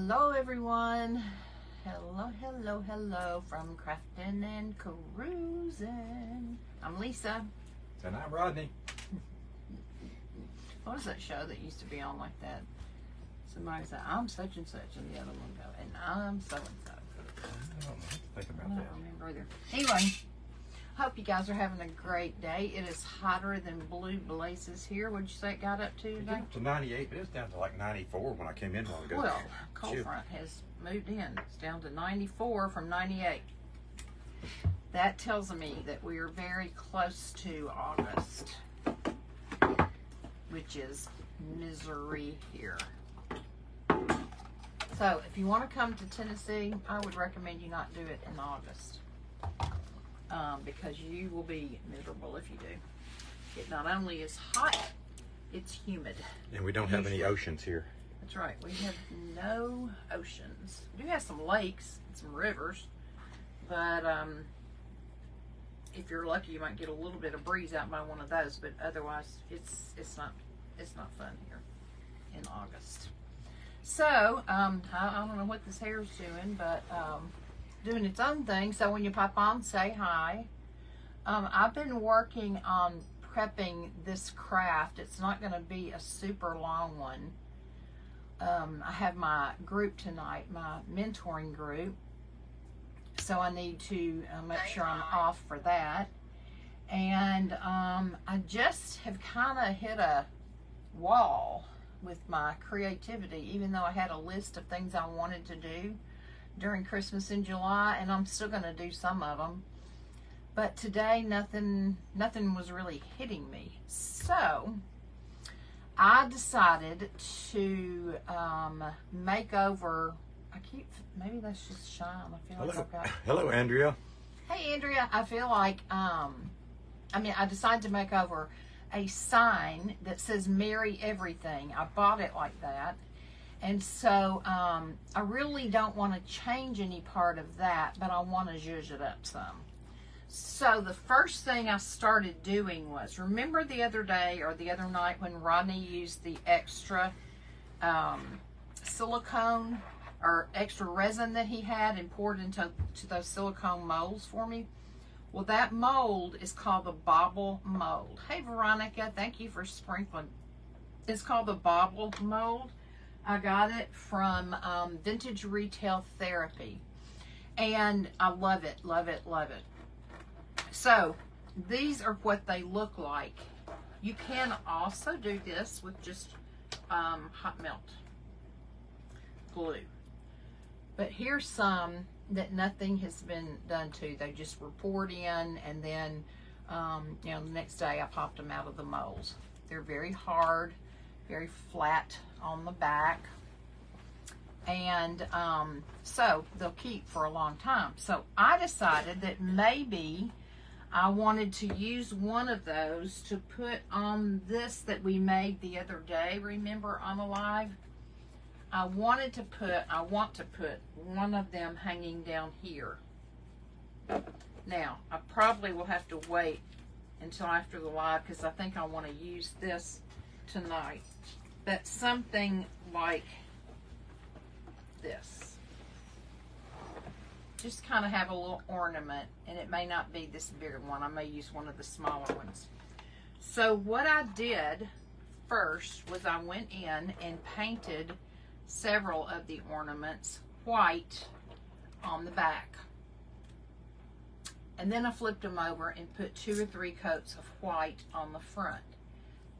Hello everyone. Hello from Crafting and Cruising. I'm Lisa. And I'm Rodney. What was that show that used to be on like that? Somebody said, I'm such and such, and the other one go, and I'm so and so. I don't know what to think about I that. don't remember either. Anyway, hope you guys are having a great day. It is hotter than blue blazes here. What'd you say it got up to It today? got up to 98, but it was down to like 94 when I came in a while ago. Well, cold Chill. front has moved in. It's down to 94 from 98. That tells me that we are very close to August, which is misery here. So if you want to come to Tennessee, I would recommend you not do it in August, because you will be miserable if you do. It not only is hot, it's humid. And we don't have any oceans here. That's right. We have no oceans. We do have some lakes and some rivers, but if you're lucky, you might get a little bit of breeze out by one of those. But otherwise, it's not fun here in August. So I don't know what this hair is doing, but doing its own thing. So when you pop on, say hi. I've been working on prepping this craft. It's not going to be a super long one. I have my group tonight, my mentoring group, so I need to make sure I'm off for that. And I just have kind of hit a wall with my creativity, even though I had a list of things I wanted to do during Christmas in July, and I'm still going to do some of them. But today, nothing was really hitting me. So I decided to make over. Maybe that's just shine. I feel like I've got. Hello, Andrea. Hey, Andrea. I feel like I decided to make over a sign that says "Merry Everything." I bought it like that, and so I really don't want to change any part of that, but I want to zhuzh it up some. So the first thing I started doing was, remember the other day or the other night when Rodney used the extra silicone or extra resin that he had and poured into those silicone molds for me? Well, that mold is called the bobble mold. Hey, Veronica, thank you for sprinkling. It's called the bobble mold. I got it from Vintage Retail Therapy, and I love it, love it, love it. So these are what they look like. You can also do this with just hot melt glue. But here's some that nothing has been done to. They just were poured in, and then the next day I popped them out of the molds. They're very hard, very flat on the back, and so they'll keep for a long time. So I decided that maybe I wanted to use one of those to put on this that we made the other day, remember, on the live? I want to put one of them hanging down here. Now, I probably will have to wait until after the live because I think I want to use this tonight. But something like this. Just kind of have a little ornament, and it may not be this bigger one. I may use one of the smaller ones. So what I did first was I went in and painted several of the ornaments white on the back. And then I flipped them over and put 2 or 3 coats of white on the front.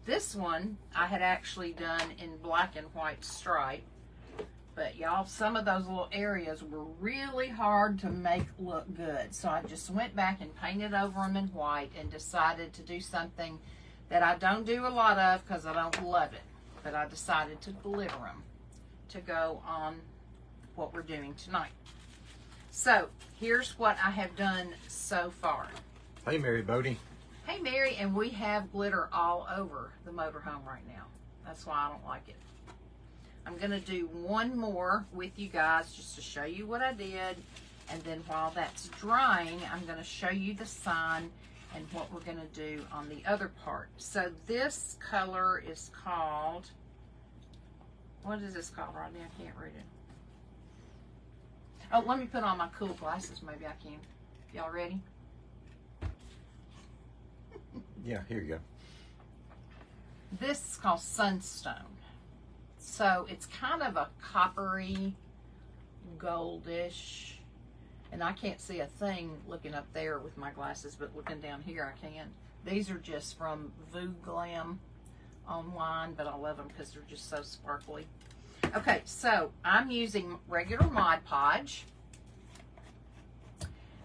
This one I had actually done in black and white stripe. But y'all, some of those little areas were really hard to make look good. So I just went back and painted over them in white and decided to do something that I don't do a lot of because I don't love it. But I decided to glitter them to go on what we're doing tonight. So here's what I have done so far. Hey, Mary Bodie. Hey, Mary, and we have glitter all over the motorhome right now. That's why I don't like it. I'm going to do one more with you guys just to show you what I did. And then while that's drying, I'm going to show you the sign and what we're going to do on the other part. So this color is called, what is this called, Rodney? I can't read it. Oh, let me put on my cool glasses. Maybe I can. Y'all ready? Yeah, here you go. This is called Sunstone. So it's kind of a coppery, goldish, and I can't see a thing looking up there with my glasses, but looking down here I can. These are just from Voo Glam online, but I love them because they're just so sparkly. Okay, so I'm using regular Mod Podge,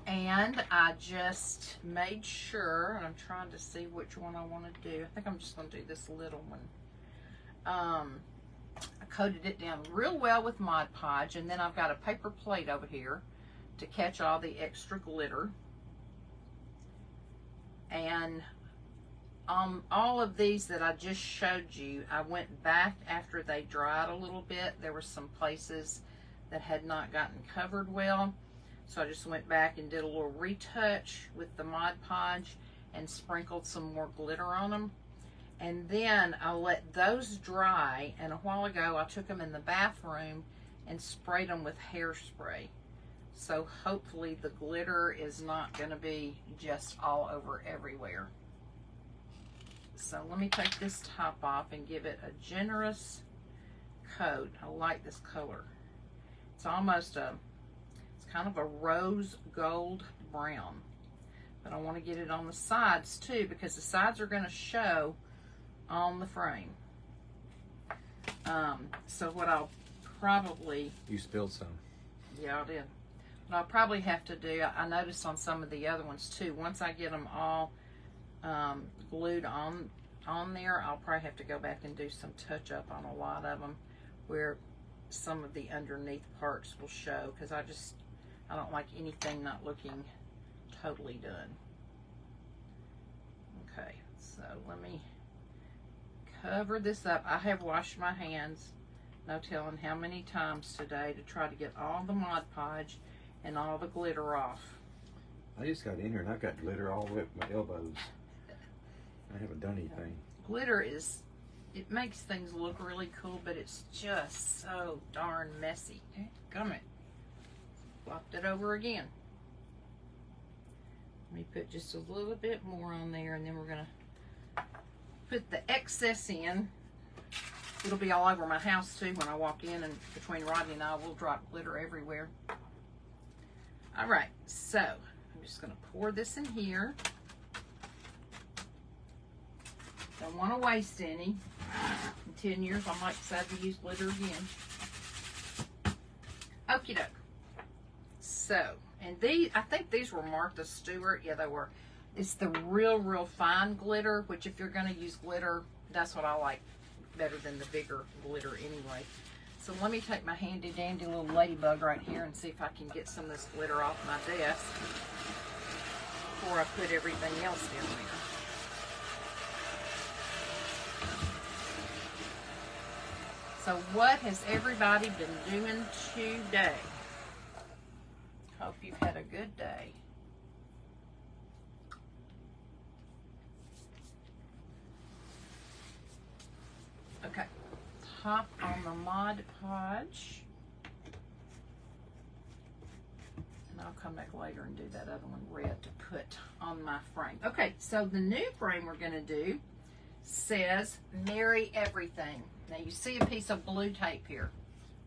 and I just made sure, and I'm trying to see which one I want to do. I think I'm just going to do this little one. I coated it down real well with Mod Podge, and then I've got a paper plate over here to catch all the extra glitter. And all of these that I just showed you, I went back after they dried a little bit. There were some places that had not gotten covered well, so I just went back and did a little retouch with the Mod Podge and sprinkled some more glitter on them. And then I let those dry, and a while ago I took them in the bathroom and sprayed them with hairspray. So hopefully the glitter is not going to be just all over everywhere. So let me take this top off and give it a generous coat. I like this color. It's almost it's kind of a rose gold brown. But I want to get it on the sides too, because the sides are going to show on the frame. So what I'll probably... You spilled some. Yeah, I did. What I'll probably have to do, I noticed on some of the other ones too, once I get them all glued on there, I'll probably have to go back and do some touch up on a lot of them where some of the underneath parts will show, because I don't like anything not looking totally done. Okay, so let me cover this up. I have washed my hands, no telling how many times today, to try to get all the Mod Podge and all the glitter off. I just got in here and I've got glitter all the way up my elbows. I haven't done anything. Glitter it makes things look really cool, but it's just so darn messy. Come it. Flopped it over again. Let me put just a little bit more on there, and then we're going to put the excess in. It'll be all over my house too when I walk in, and between Rodney and I, we'll drop glitter everywhere. All right, so I'm just going to pour this in here. Don't want to waste any. In 10 years, I might decide to use glitter again. Okie doke. So, and these, I think these were Martha Stewart. Yeah, they were. It's the real fine glitter, which if you're going to use glitter, that's what I like better than the bigger glitter anyway. So let me take my handy dandy little ladybug right here and see if I can get some of this glitter off my desk before I put everything else in there. So what has everybody been doing today? Hope you've had a good day. Okay, top on the Mod Podge. And I'll come back later and do that other one red to put on my frame. Okay, so the new frame we're going to do says Merry Everything. Now you see a piece of blue tape here.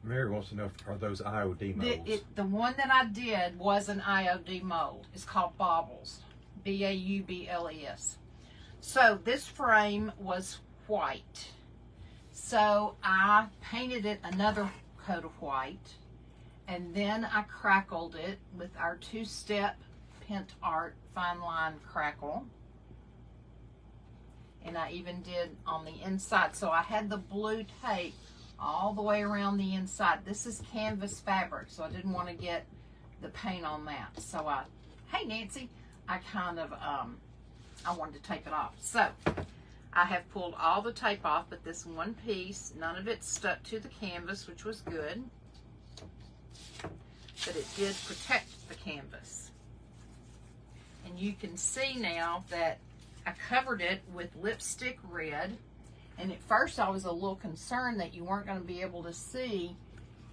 Mary wants to know, are those IOD molds? The one that I did was an IOD mold. It's called Baubles. B-A-U-B-L-E-S. So this frame was white. So I painted it another coat of white. And then I crackled it with our two-step Pent Art Fine Line Crackle. And I even did on the inside. So I had the blue tape all the way around the inside. This is canvas fabric, so I didn't want to get the paint on that. So hey Nancy, I kind of, I wanted to tape it off. So I have pulled all the tape off, but this one piece, none of it stuck to the canvas, which was good. But it did protect the canvas. And you can see now that I covered it with lipstick red, and at first I was a little concerned that you weren't going to be able to see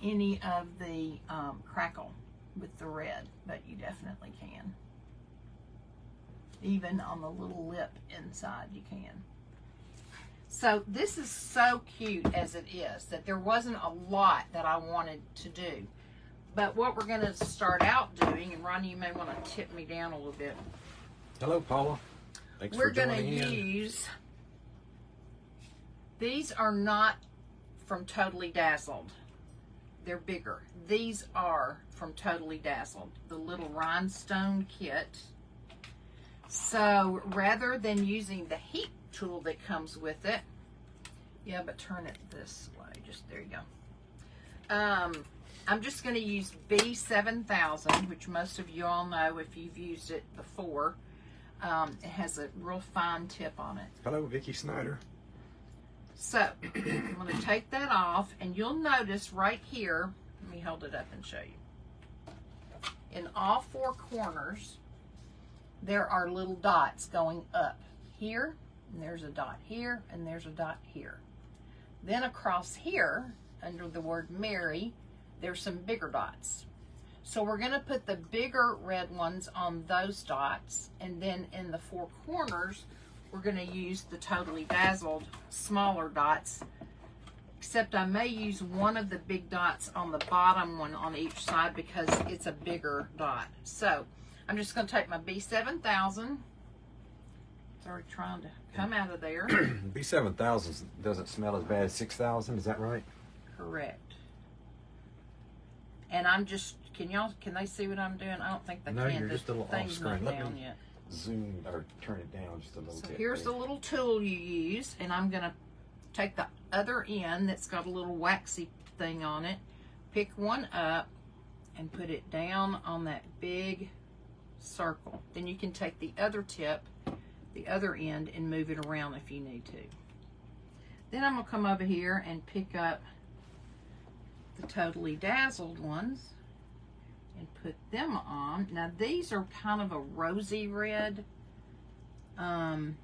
any of the crackle. with the red, but you definitely can. Even on the little lip inside, you can. So this is so cute as it is, that there wasn't a lot that I wanted to do. But what we're going to start out doing, and Ronnie, you may want to tip me down a little bit. Hello, Paula. Thanks for joining in. We're going to use, these are not from Totally Dazzled. They're bigger. These are from Totally Dazzled, the little rhinestone kit. So rather than using the heat tool that comes with it, yeah, but turn it this way, just there you go. I'm just going to use B7000, which most of you all know if you've used it before. It has a real fine tip on it. Hello, Vicki Snyder. So I'm going to take that off, and you'll notice right here, let me hold it up and show you. In all four corners, there are little dots going up here, and there's a dot here, and there's a dot here. Then across here, under the word Mary, there's some bigger dots. So we're going to put the bigger red ones on those dots, and then in the four corners, we're going to use the Totally Dazzled smaller dots, except I may use one of the big dots on the bottom one on each side because it's a bigger dot. So I'm just going to take my B7000. It's already trying to come out of there. B7000 doesn't smell as bad as 6000, is that right? Correct. And I'm just, can they see what I'm doing? I don't think they No, can. you're just a little off screen. Not Let down me yet. zoom or turn it down just a little So bit. here's the little tool you use, and I'm going to take the other end that's got a little waxy thing on it, pick one up, and put it down on that big circle. Then you can take the other tip, the other end, and move it around if you need to. Then I'm going to come over here and pick up the Totally Dazzled ones and put them on. Now these are kind of a rosy red. The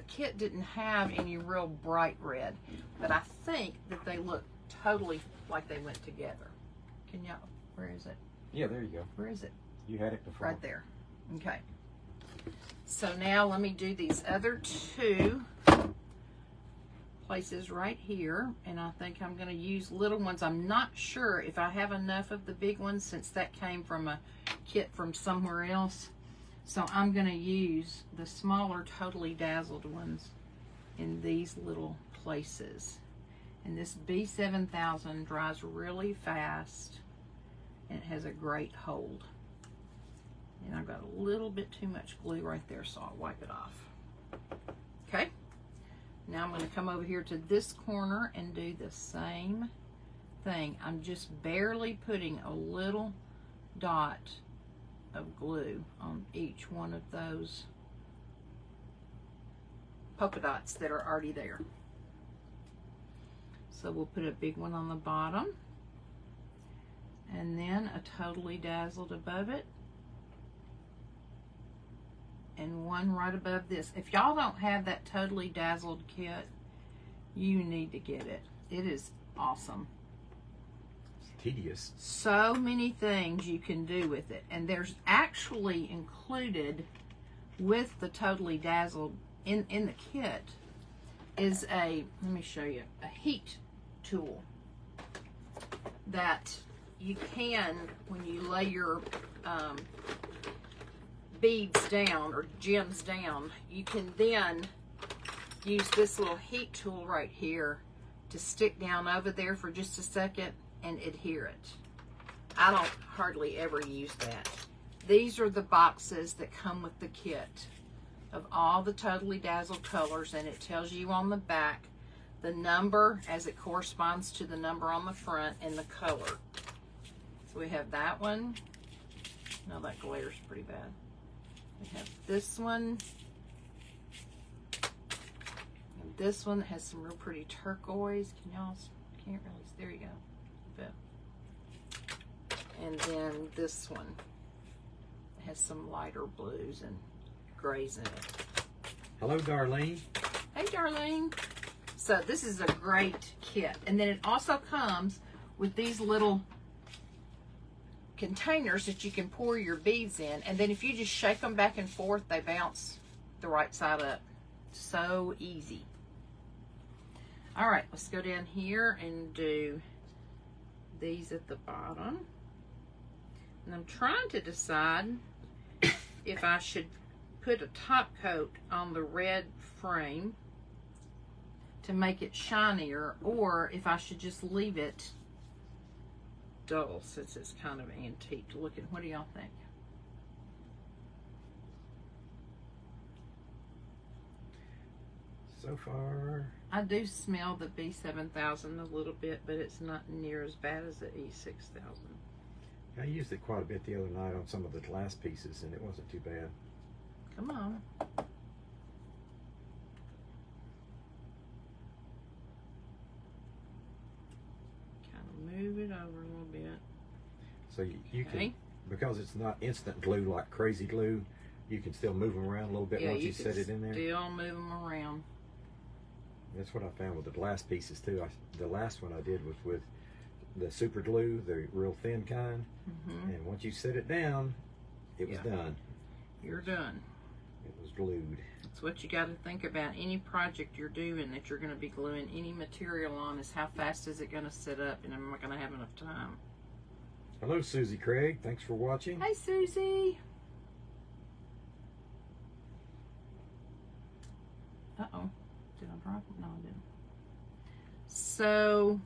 kit didn't have any real bright red, but I think that they look totally like they went together. Can y'all, where is it? Yeah, there you go. Where is it? You had it before. Right there. Okay. So now let me do these other two places right here, and I think I'm going to use little ones. I'm not sure if I have enough of the big ones since that came from a kit from somewhere else. So I'm going to use the smaller Totally Dazzled ones in these little places. And this B7000 dries really fast, and it has a great hold. And I've got a little bit too much glue right there, so I'll wipe it off. Okay. Now I'm going to come over here to this corner and do the same thing. I'm just barely putting a little dot of glue on each one of those polka dots that are already there. So we'll put a big one on the bottom, and then a Totally Dazzled above it, and one right above this. If y'all don't have that Totally Dazzled kit, you need to get it. It is awesome. It's tedious. So many things you can do with it. And there's actually included with the Totally Dazzled in the kit is a, let me show you, a heat tool that you can, when you lay your beads down or gems down, you can then use this little heat tool right here to stick down over there for just a second and adhere it. I don't hardly ever use that. These are the boxes that come with the kit of all the Totally Dazzled colors, and it tells you on the back the number as it corresponds to the number on the front and the color. So we have that one. No, that glare's pretty bad. We have this one. And this one that has some real pretty turquoise. Can y'all, can't really, there you go. And then this one has some lighter blues and grays in it. Hello, Darlene. Hey, Darlene. So this is a great kit. And then it also comes with these little containers that you can pour your beads in, and then if you just shake them back and forth, they bounce the right side up. So easy. All right, let's go down here and do these at the bottom. And I'm trying to decide if I should put a top coat on the red frame to make it shinier, or if I should just leave it dull since it's kind of antique looking. What do y'all think? So far, I do smell the B7000 a little bit, but it's not near as bad as the E6000. I used it quite a bit the other night on some of the glass pieces, and it wasn't too bad. Come on. Kind of move it over a little bit. So you can, because it's not instant glue like crazy glue, you can still move them around a little bit once you set it in there. Still move them around. That's what I found with the glass pieces too. The last one I did was with the super glue, the real thin kind. And once you set it down, it was done. You're done. It was glued. That's what you got to think about. Any project you're doing that you're going to be gluing any material on is how fast is it going to set up, and am I going to have enough time? Hello, Susie Craig. Thanks for watching. Hey, Susie. Uh-oh. Did I drop it? No, I didn't. So,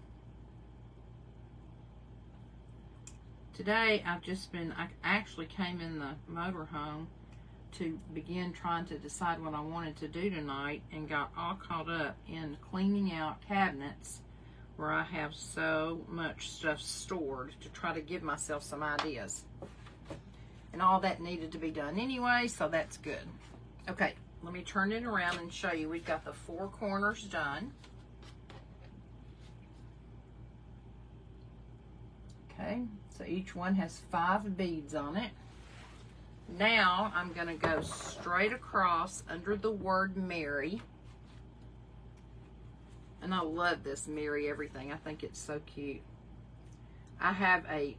today I actually came in the motorhome to begin trying to decide what I wanted to do tonight, and got all caught up in cleaning out cabinets where I have so much stuff stored to try to give myself some ideas. And all that needed to be done anyway, so that's good. Okay, let me turn it around and show you. We've got the 4 corners done. Okay, so each one has 5 beads on it. Now I'm going to go straight across under the word Mary. And I love this Mary everything. I think it's so cute. I have a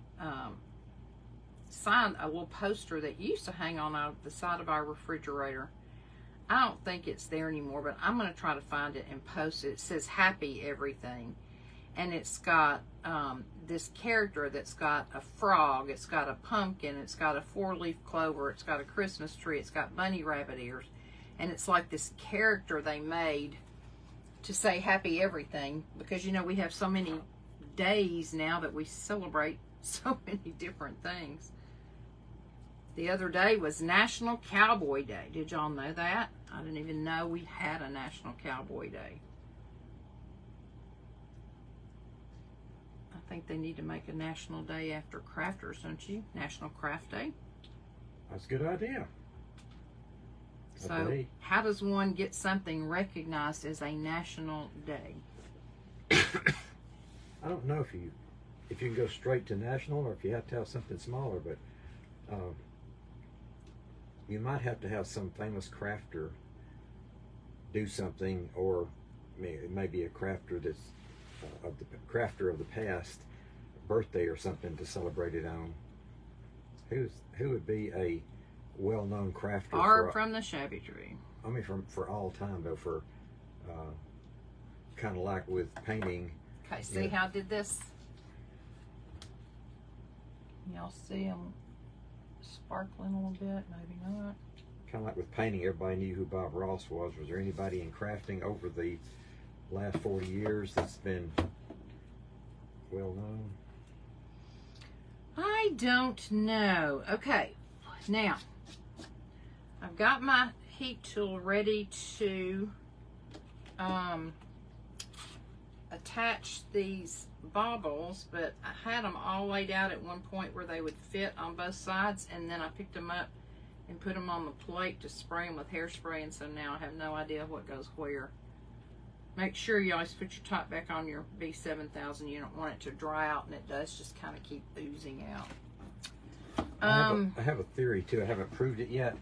sign, a little poster that used to hang on the side of our refrigerator. I don't think it's there anymore, but I'm going to try to find it and post it. It says Happy Everything. And it's got this character that's got a frog, it's got a pumpkin, it's got a 4-leaf clover, it's got a Christmas tree, it's got bunny rabbit ears. And it's like this character they made to say Happy Everything, because you know we have so many days now that we celebrate so many different things. The other day was National Cowboy Day. Did y'all know that? I didn't even know we had a National Cowboy Day. I think they need to make a national day after crafters, don't you? National Craft Day. That's a good idea. So, how does one get something recognized as a national day? I don't know if you can go straight to national or if you have to have something smaller, but you might have to have some famous crafter do something, or maybe a crafter that's of the crafter of the past birthday or something to celebrate it on. Who would be a well-known crafter? Barb from the Shabby Tree. I mean, for all time though, for kind of like with painting. Okay, see how I did this? Y'all see them sparkling a little bit? Maybe not. Kind of like with painting, everybody knew who Bob Ross was. Was there anybody in crafting over the last 40 years that's been well known? I don't know. Okay, now I've got my heat tool ready to attach these baubles, but I had them all laid out at one point where they would fit on both sides, and then I picked them up and put them on the plate to spray them with hairspray, and so now I have no idea what goes where. Make sure you always put your top back on your B7000. You don't want it to dry out, and it does just kind of keep oozing out. I have a theory too. I haven't proved it yet,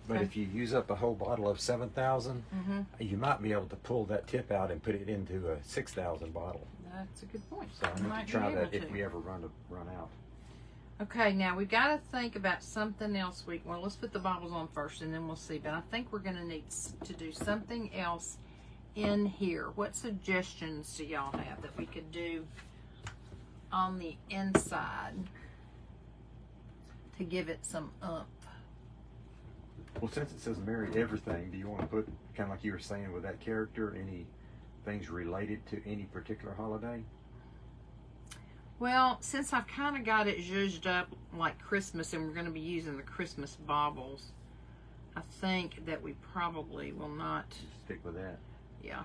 but if you use up a whole bottle of 7,000, you might be able to pull that tip out and put it into a 6,000 bottle. That's a good point. So I need to try that if we ever run out. Okay, now we've got to think about something else. Well, let's put the baubles on first and then we'll see. But I think we're going to need to do something else in here. What suggestions do y'all have that we could do on the inside to give it some oomph? Well, since it says marry everything, do you want to put, kind of like you were saying with that character, any things related to any particular holiday? Well, since I've kind of got it zhuzhed up like Christmas and we're going to be using the Christmas baubles, I think that we probably will not. Just stick with that. Yeah.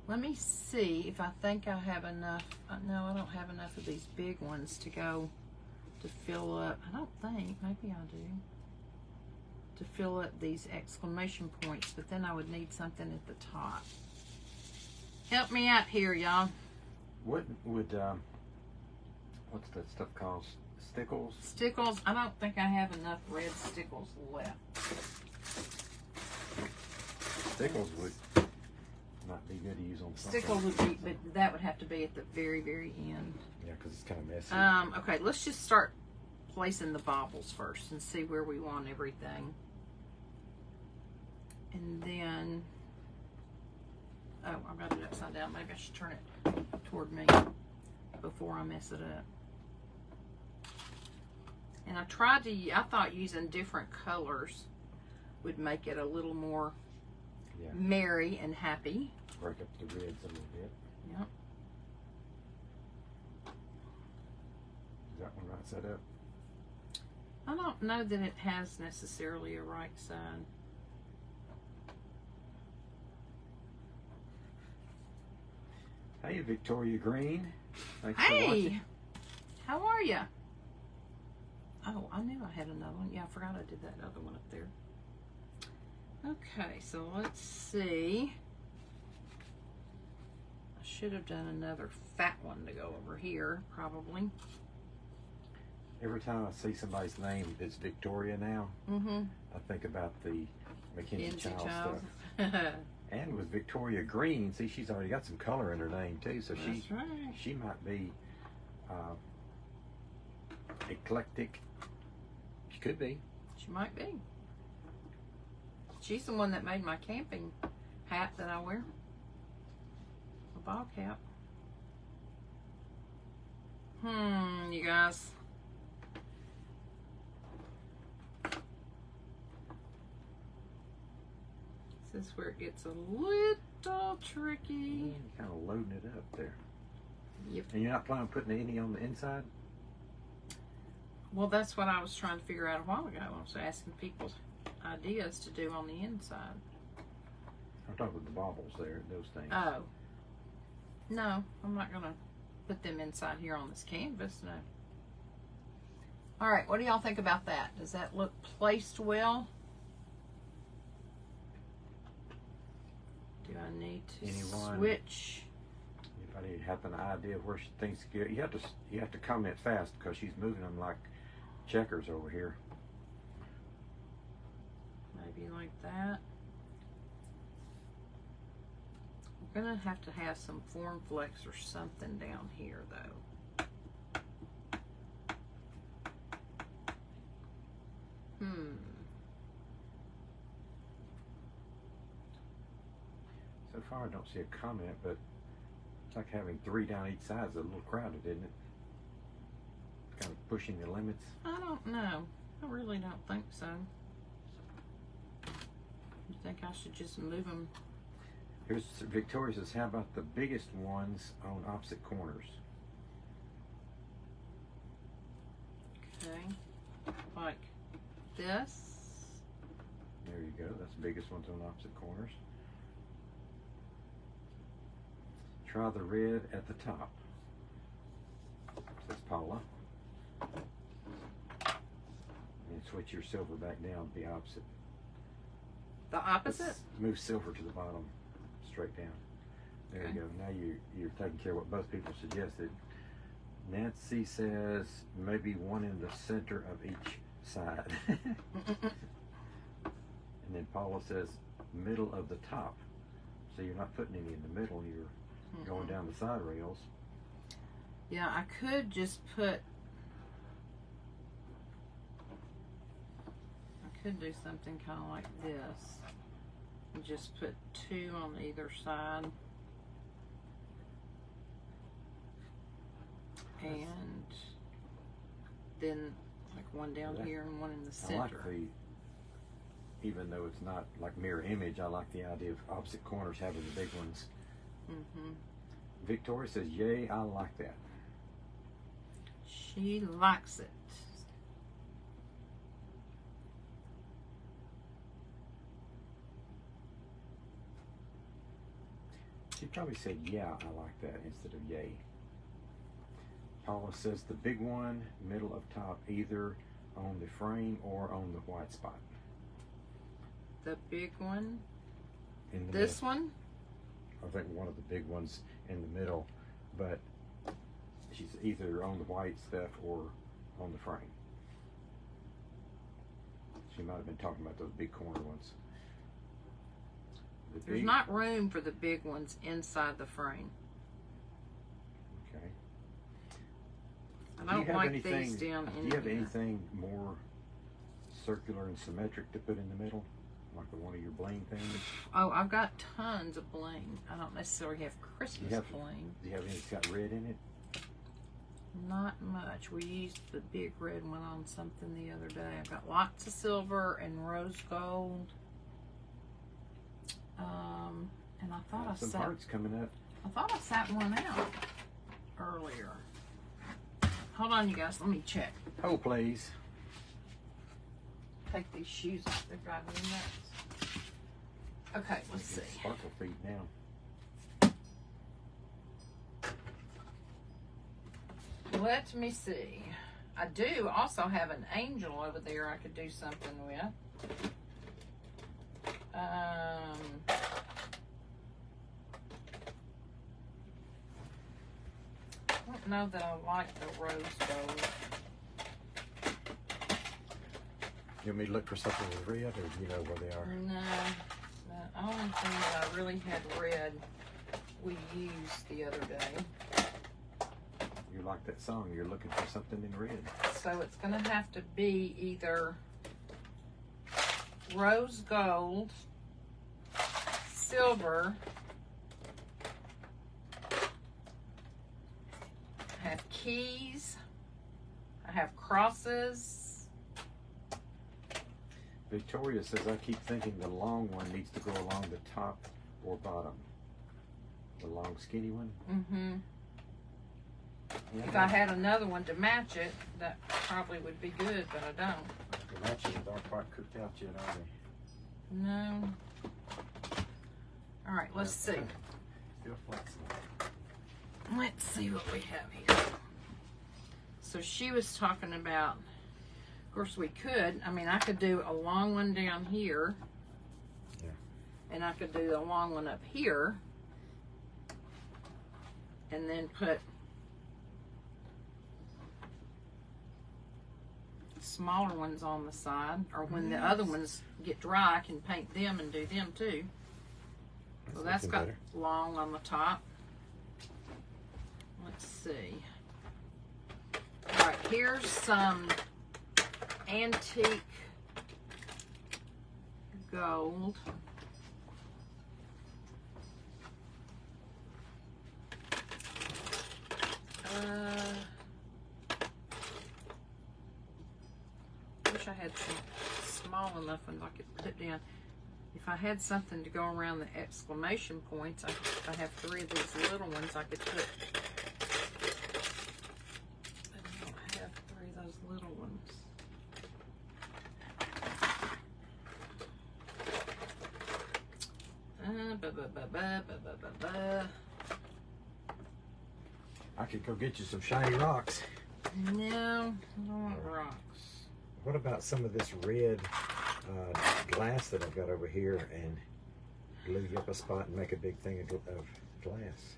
Let me see if I think I have enough. No, I don't have enough of these big ones to go to fill up. I don't think. Maybe I do. To fill up these exclamation points, but then I would need something at the top. Help me out here, y'all. What would, what's that stuff called? Stickles? Stickles. I don't think I have enough red stickles left. Stickles would not be good to use on something. Stickles would be, but that would have to be at the very, very end. Yeah, because it's kind of messy. Okay, let's just start placing the baubles first and see where we want everything. And then, oh, I've got it upside down. Maybe I should turn it toward me before I mess it up. And I thought using different colors would make it a little more merry and happy. Break up the reds a little bit. Yep. Is that one right side up? I don't know that it has necessarily a right side. Hey, Victoria Green. Thanks for watching. Hey! How are you? Oh, I knew I had another one. Yeah, I forgot I did that other one up there. Okay, so let's see. I should have done another fat one to go over here, probably. Every time I see somebody's name that's Victoria now, I think about the Mackenzie Child stuff. And with Victoria Green, see, she's already got some color in her name too, so she might be eclectic. She could be. She might be. She's the one that made my camping hat that I wear. A ball cap. You guys. This is where it gets a little tricky. You're kind of loading it up there. Yep. And you're not planning on putting any on the inside? Well, that's what I was trying to figure out a while ago. I was asking people ideas to do on the inside. I'm talking about the baubles there, those things. Oh. No, I'm not going to put them inside here on this canvas, no. All right, what do y'all think about that? Does that look placed well? Do I need to switch? Anybody have an idea of where things go? You have to comment fast because she's moving them like checkers over here. Maybe like that. We're gonna have to have some form flex or something down here though. So far I don't see a comment, but it's like having 3 down each side is a little crowded, isn't it? Kind of pushing the limits. I don't know. I really don't think so. You think I should just move them? Here's Victoria says, how about the biggest ones on opposite corners? Okay. Like this. There you go. That's the biggest ones on opposite corners. Try the red at the top, says Paula. And switch your silver back down the opposite. The opposite? Let's move silver to the bottom, straight down. There you go. Now you're taking care of what both people suggested. Nancy says maybe one in the center of each side. And then Paula says middle of the top. So you're not putting any in the middle, you're going down the side rails. Yeah, I could just put could do something kind of like this. And just put 2 on either side. And then like one down here and one in the center. I like the, even though it's not like mirror image, I like the idea of opposite corners having the big ones. Mm-hmm. Victoria says, yay, I like that. She likes it. She probably said, yeah, I like that instead of yay. Paula says the big one, middle of top, either on the frame or on the white spot. The big one? In the This middle. one? I think one of the big ones in the middle, but she's either on the white stuff or on the frame. She might have been talking about those big corner ones. The There's big, not room for the big ones inside the frame. okay. I Do you don't have like anything, these down in do you have here. anything more circular and symmetric to put in the middle? Like the one of your bling things? Oh, I've got tons of bling. I don't necessarily have Christmas bling. Do you have any that's got red in it? Not much. We used the big red one on something the other day. I've got lots of silver and rose gold. And I thought I Some set, hearts coming up. I thought I set one out earlier. Hold on, you guys. Let me check. Oh, please. Take these shoes off. They're driving me nuts. Okay, let's see. Sparkle feet now. Let me see. I do also have an angel over there I could do something with. I don't know that I like the rose gold. You want me to look for something with red, or do you know where they are? No, the only thing that I really had red we used the other day. You like that song, you're looking for something in red. So it's going to have to be either rose gold, silver, I have keys, I have crosses. Victoria says, I keep thinking the long one needs to go along the top or bottom. The long skinny one? Mm-hmm. Yeah, If I had another one to match it, that probably would be good, but I don't. the matches aren't quite cooked out yet, are they? No. All right, let's see. Still flexible. Let's see what we have here. So she was talking about, of course we could, I mean, I could do a long one down here. Yeah. And I could do a long one up here. And then put smaller ones on the side. Or when the other ones get dry, I can paint them and do them too. So that's got better. long on the top. Let's see. All right, here's some antique gold. Wish I had some small enough ones I could put down. If I had something to go around the exclamation points, I have 3 of these little ones I could put. I don't have 3 of those little ones. I could go get you some shiny rocks. No, I don't want rocks. What about some of this red glass that I've got over here and glue you up a spot and make a big thing of glass?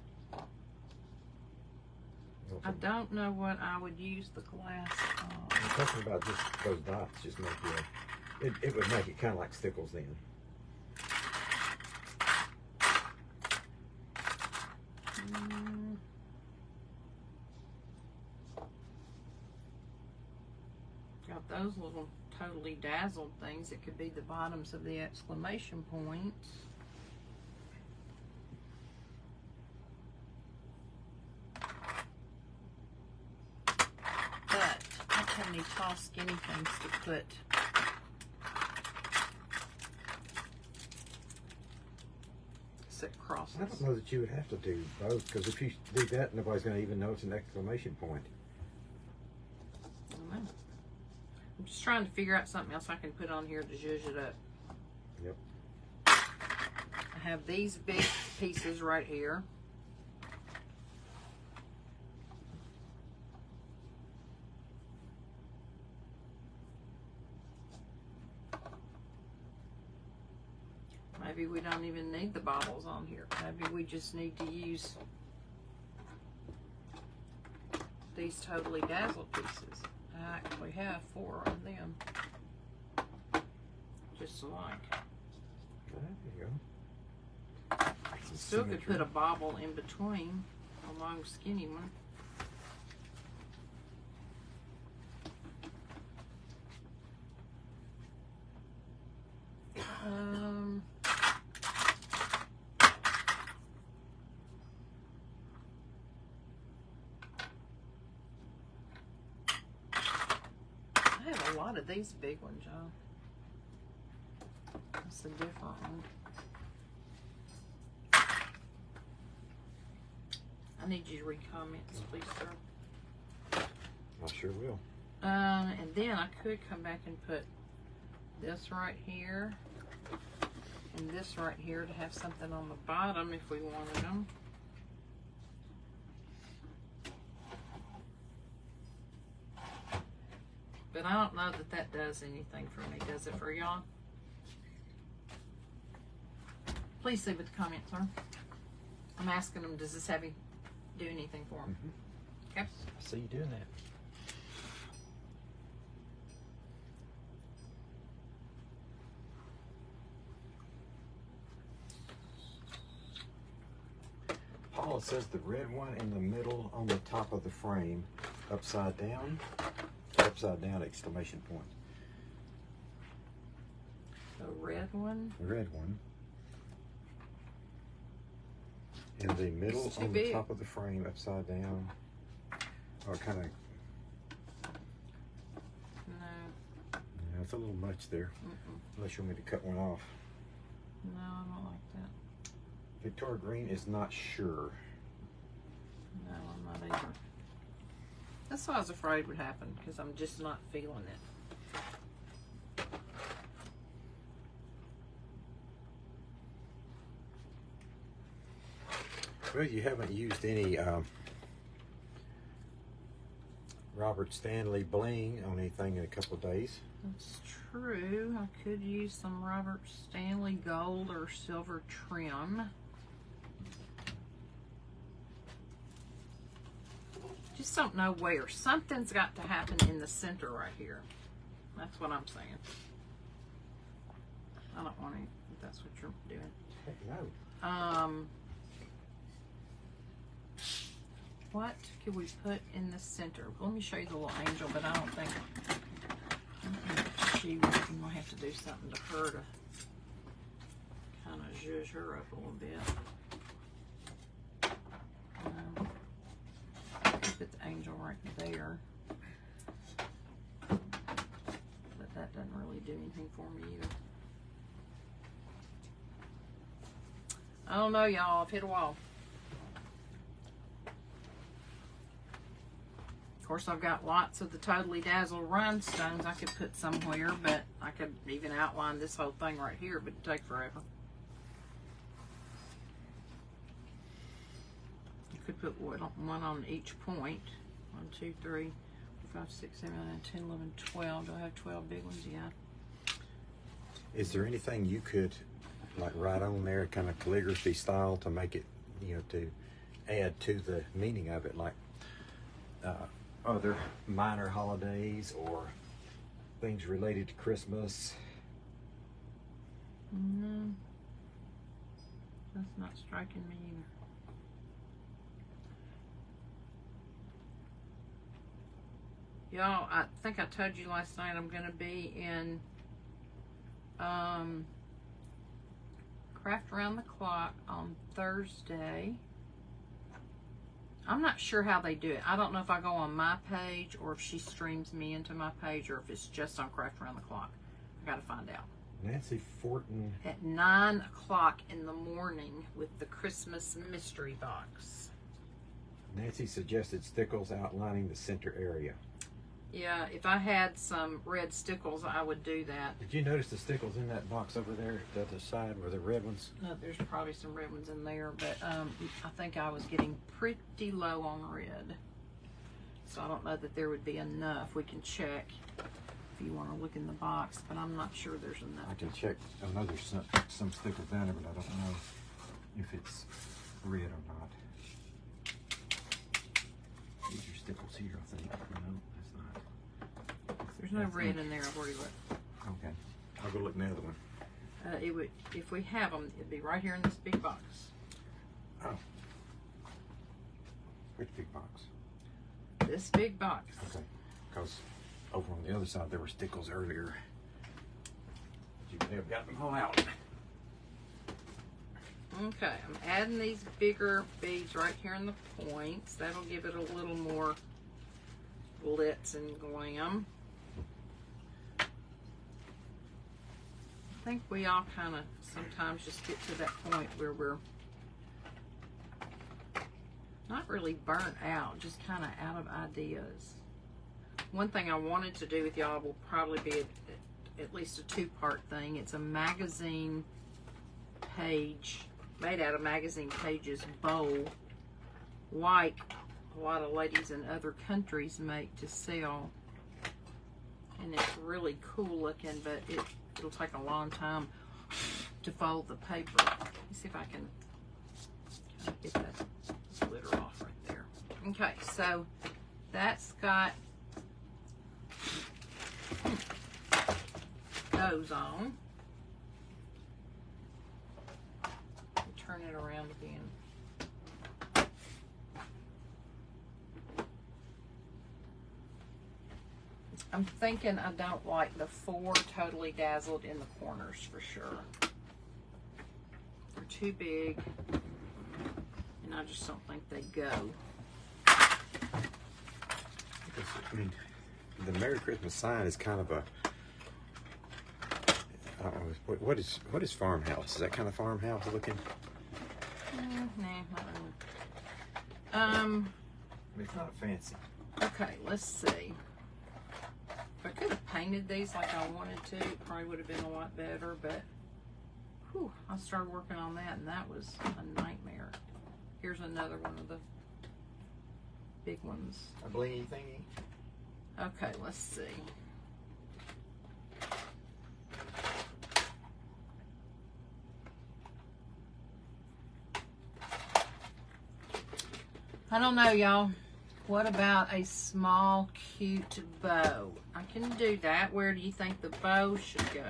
I don't know what I would use the glass on. I'm talking about just those dots, just make it would make it kind of like stickles then. Got those little totally dazzled things that could be the bottoms of the exclamation points. But I don't have any tall skinny things to put. Set crosses. I don't know that you would have to do both, because if you do that, nobody's going to even know it's an exclamation point. I don't know. I'm just trying to figure out something else I can put on here to zhuzh it up. Yep. I have these big pieces right here. Maybe we don't even need the bobbles on here. Maybe we just need to use these totally dazzled pieces. I actually have 4 of them. Just alike. There you go. You still could put a bobble in between, a long skinny one. I have a lot of these big ones, y'all. That's a different one. I need you to read comments, please, sir. I sure will. And then I could come back and put this right here and this right here to have something on the bottom if we wanted them. But I don't know that that does anything for me. Does it for y'all? Please see what the comments are. I'm asking them, does this have you do anything for them? Mm-hmm. Okay. I see you doing that. Paula says the red one in the middle on the top of the frame, upside down exclamation point. The red one? The red one. In the middle It's too on big. the top of the frame, upside down. Or kind of, No. yeah, it's a little much there. Mm-mm. Unless you want me to cut one off. No, I don't like that. Victoria Green is not sure. No, I'm not either. That's what I was afraid would happen, because I'm just not feeling it. Well, you haven't used any Robert Stanley bling on anything in a couple of days. That's true. I could use some Robert Stanley gold or silver trim. Just don't know where. Something's got to happen in the center right here. That's what I'm saying. I don't want to, if that's what you're doing. Heck no. What could we put in the center? Let me show you the little angel, but I don't think she would. I'm gonna have to do something to her to kind of zhuzh her up a little bit. Put the angel right there, but that doesn't really do anything for me either. I don't know, y'all. I've hit a wall. Of course, I've got lots of the Totally Dazzle rhinestones I could put somewhere, but I could even outline this whole thing right here, but it'd take forever. You could put one on each point. 1, 2, 3, 4, 5, 6, 7, 8, 9, 10, 11, 12. Do I have 12 big ones? Yeah. Is there anything you could like write on there, kind of calligraphy style, to make it, you know, to add to the meaning of it, like other minor holidays or things related to Christmas? No, that's not striking me either. Y'all, I think I told you last night I'm going to be in Craft Around the Clock on Thursday. I'm not sure how they do it. I don't know if I go on my page or if she streams me into my page or if it's just on Craft Around the Clock. I got to find out. Nancy Fortin. At 9 o'clock in the morning with the Christmas mystery box. Nancy suggested stickles outlining the center area. Yeah, if I had some red stickles, I would do that. Did you notice the stickles in that box over there at the other side were the red ones? No, there's probably some red ones in there, but I think I was getting pretty low on red. So I don't know that there would be enough. We can check if you want to look in the box, but I'm not sure there's enough. I can check. I know there's some stickles down there, but I don't know if it's red or not. These are stickles here, I think. No, that's not. There's no red in there. I've already looked. Okay. I'll go look in the other one. It would, if we have them, it'd be right here in this big box. Oh. Which big box? This big box. Okay. Because over on the other side there were stickles earlier. You may have gotten them all out. Okay, I'm adding these bigger beads right here in the points. That'll give it a little more glitz and glam. I think we all kind of sometimes just get to that point where we're not really burnt out, just kind of out of ideas. One thing I wanted to do with y'all will probably be at least a two-part thing. It's a magazine page, made out of magazine pages bow, like a lot of ladies in other countries make to sell. And it's really cool looking, but it'll take a long time to fold the paper. Let me see if I can kind of get that glitter off right there. Okay, so that's got those on. Turn it around again. I'm thinking I don't like the 4 totally dazzled in the corners for sure. They're too big, and I just don't think they go. Because, I mean, the Merry Christmas sign is kind of a. I don't know, what is farmhouse? Is that kind of farmhouse looking? Nah, I don't know. It's not fancy. Okay, let's see. If I could have painted these like I wanted to, it probably would have been a lot better, but whew, I started working on that and that was a nightmare. Here's another one of the big ones. A blingy thingy? Okay, let's see. I don't know, y'all. What about a small, cute bow? I can do that. Where do you think the bow should go?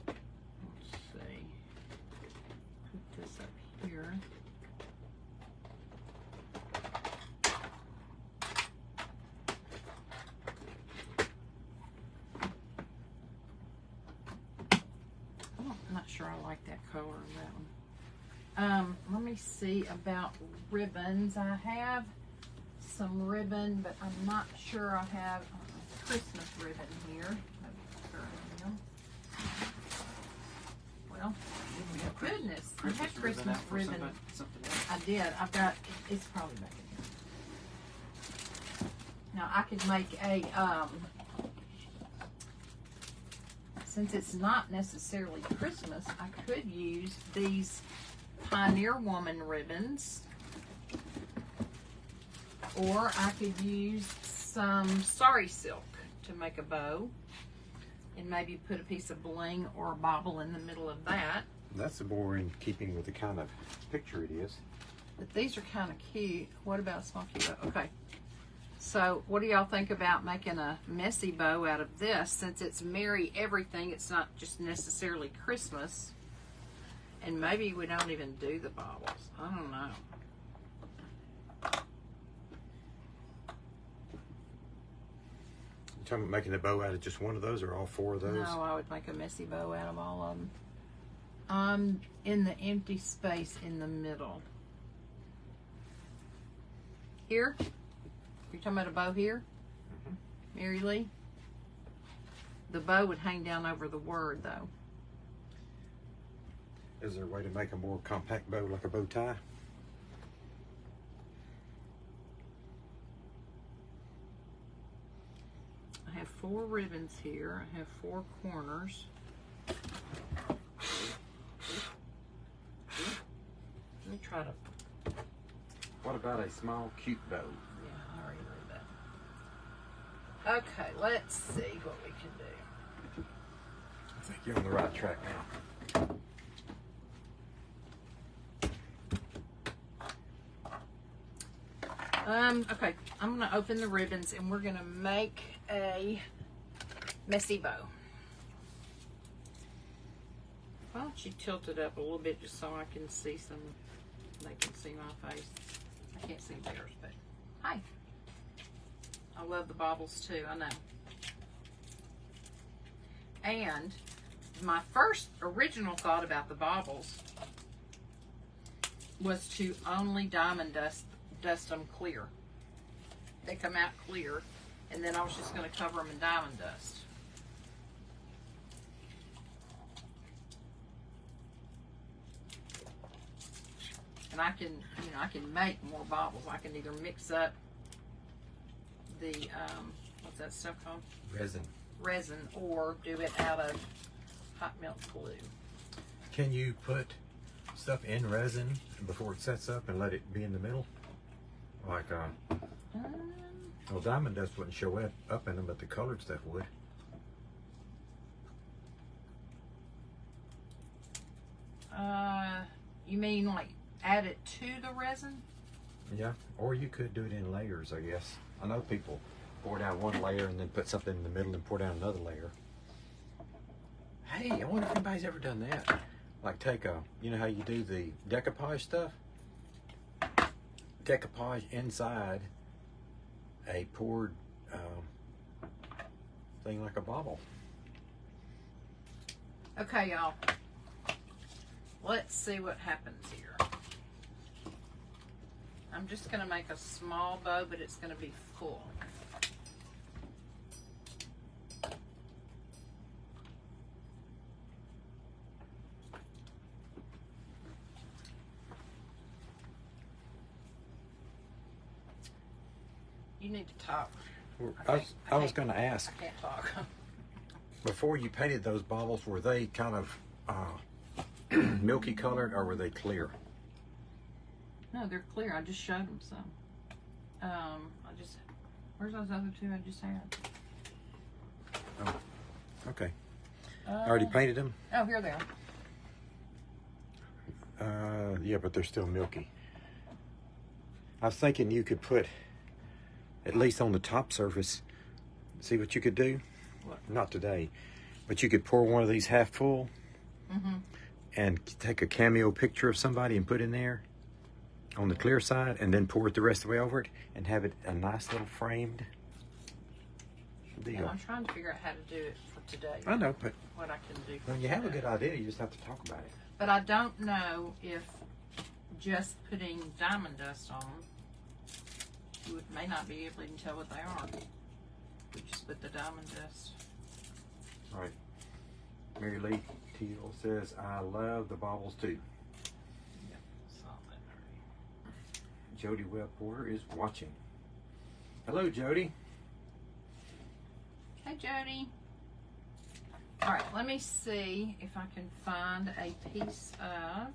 Let's see. Put this up here. Oh, I'm not sure I like that color of that one. Let me see about ribbons. I have some ribbon, but I'm not sure I have Christmas ribbon here. Well, goodness, I had Christmas ribbon. I did. I've got, it's probably back in here. Now I could make a, since it's not necessarily Christmas, I could use these Pioneer Woman ribbons, or I could use some sari silk to make a bow and maybe put a piece of bling or a bauble in the middle of that. That's more in keeping with the kind of picture it is. But these are kind of cute. What about small cute bow? Okay, so what do y'all think about making a messy bow out of this? Since it's merry everything, it's not just necessarily Christmas. And maybe we don't even do the baubles. I don't know. talking about making a bow out of just one of those or all four of those? No, I would make a messy bow out of all of them. In the empty space in the middle. Here? You're talking about a bow here? Mary Lee? The bow would hang down over the word, though. Is there a way to make a more compact bow, like a bow tie? I have 4 ribbons here. I have 4 corners. Let me try to... What about a small, cute bow? Yeah, I already read that. Okay, let's see what we can do. I think you're on the right track now. Okay, I'm gonna open the ribbons and we're gonna make a messy bow. Why don't you tilt it up a little bit just so I can see they can see my face. I can't see theirs, but hi. I love the baubles too, I know. And my first original thought about the baubles was to only diamond dust them clear. They come out clear, and then I was just going to cover them in diamond dust. And I can, I can make more baubles. I can either mix up the what's that stuff called? Resin, or do it out of hot melt glue. Can you put stuff in resin before it sets up and let it be in the middle? Like, well, diamond dust wouldn't show up in them, but the colored stuff would. You mean like add it to the resin? Yeah, or you could do it in layers, I guess. I know people pour down one layer and then put something in the middle and pour down another layer. Hey, I wonder if anybody's ever done that. Like take you know how you do the decoupage stuff? Decoupage inside a poured thing like a bauble. Okay, y'all. Let's see what happens here. I'm just going to make a small bow, but it's going to be full. You need to talk. I was going to ask, I can't talk. before you painted those baubles, were they kind of milky colored or were they clear? No, they're clear. I just showed them some. Where's those other 2 I just had? Oh, okay. Already painted them? Oh, here they are. Yeah, but they're still milky. I was thinking you could put, at least on the top surface, see what you could do? What? Not today, but you could pour one of these half full and take a cameo picture of somebody and put in there on the clear side and then pour it the rest of the way over it and have it a nice little framed deal. Yeah, I'm trying to figure out how to do it for today. I know, but what I can do. when you have a good idea, you just have to talk about it. But I don't know if just putting diamond dust on them, you may not be able to even tell what they are. We just put the diamond dust. All right. Mary Lee Teal says, I love the baubles too. Yeah, saw that already. Jody Webb Porter is watching. Hello, Jody. Hey, Jody. All right, let me see if I can find a piece of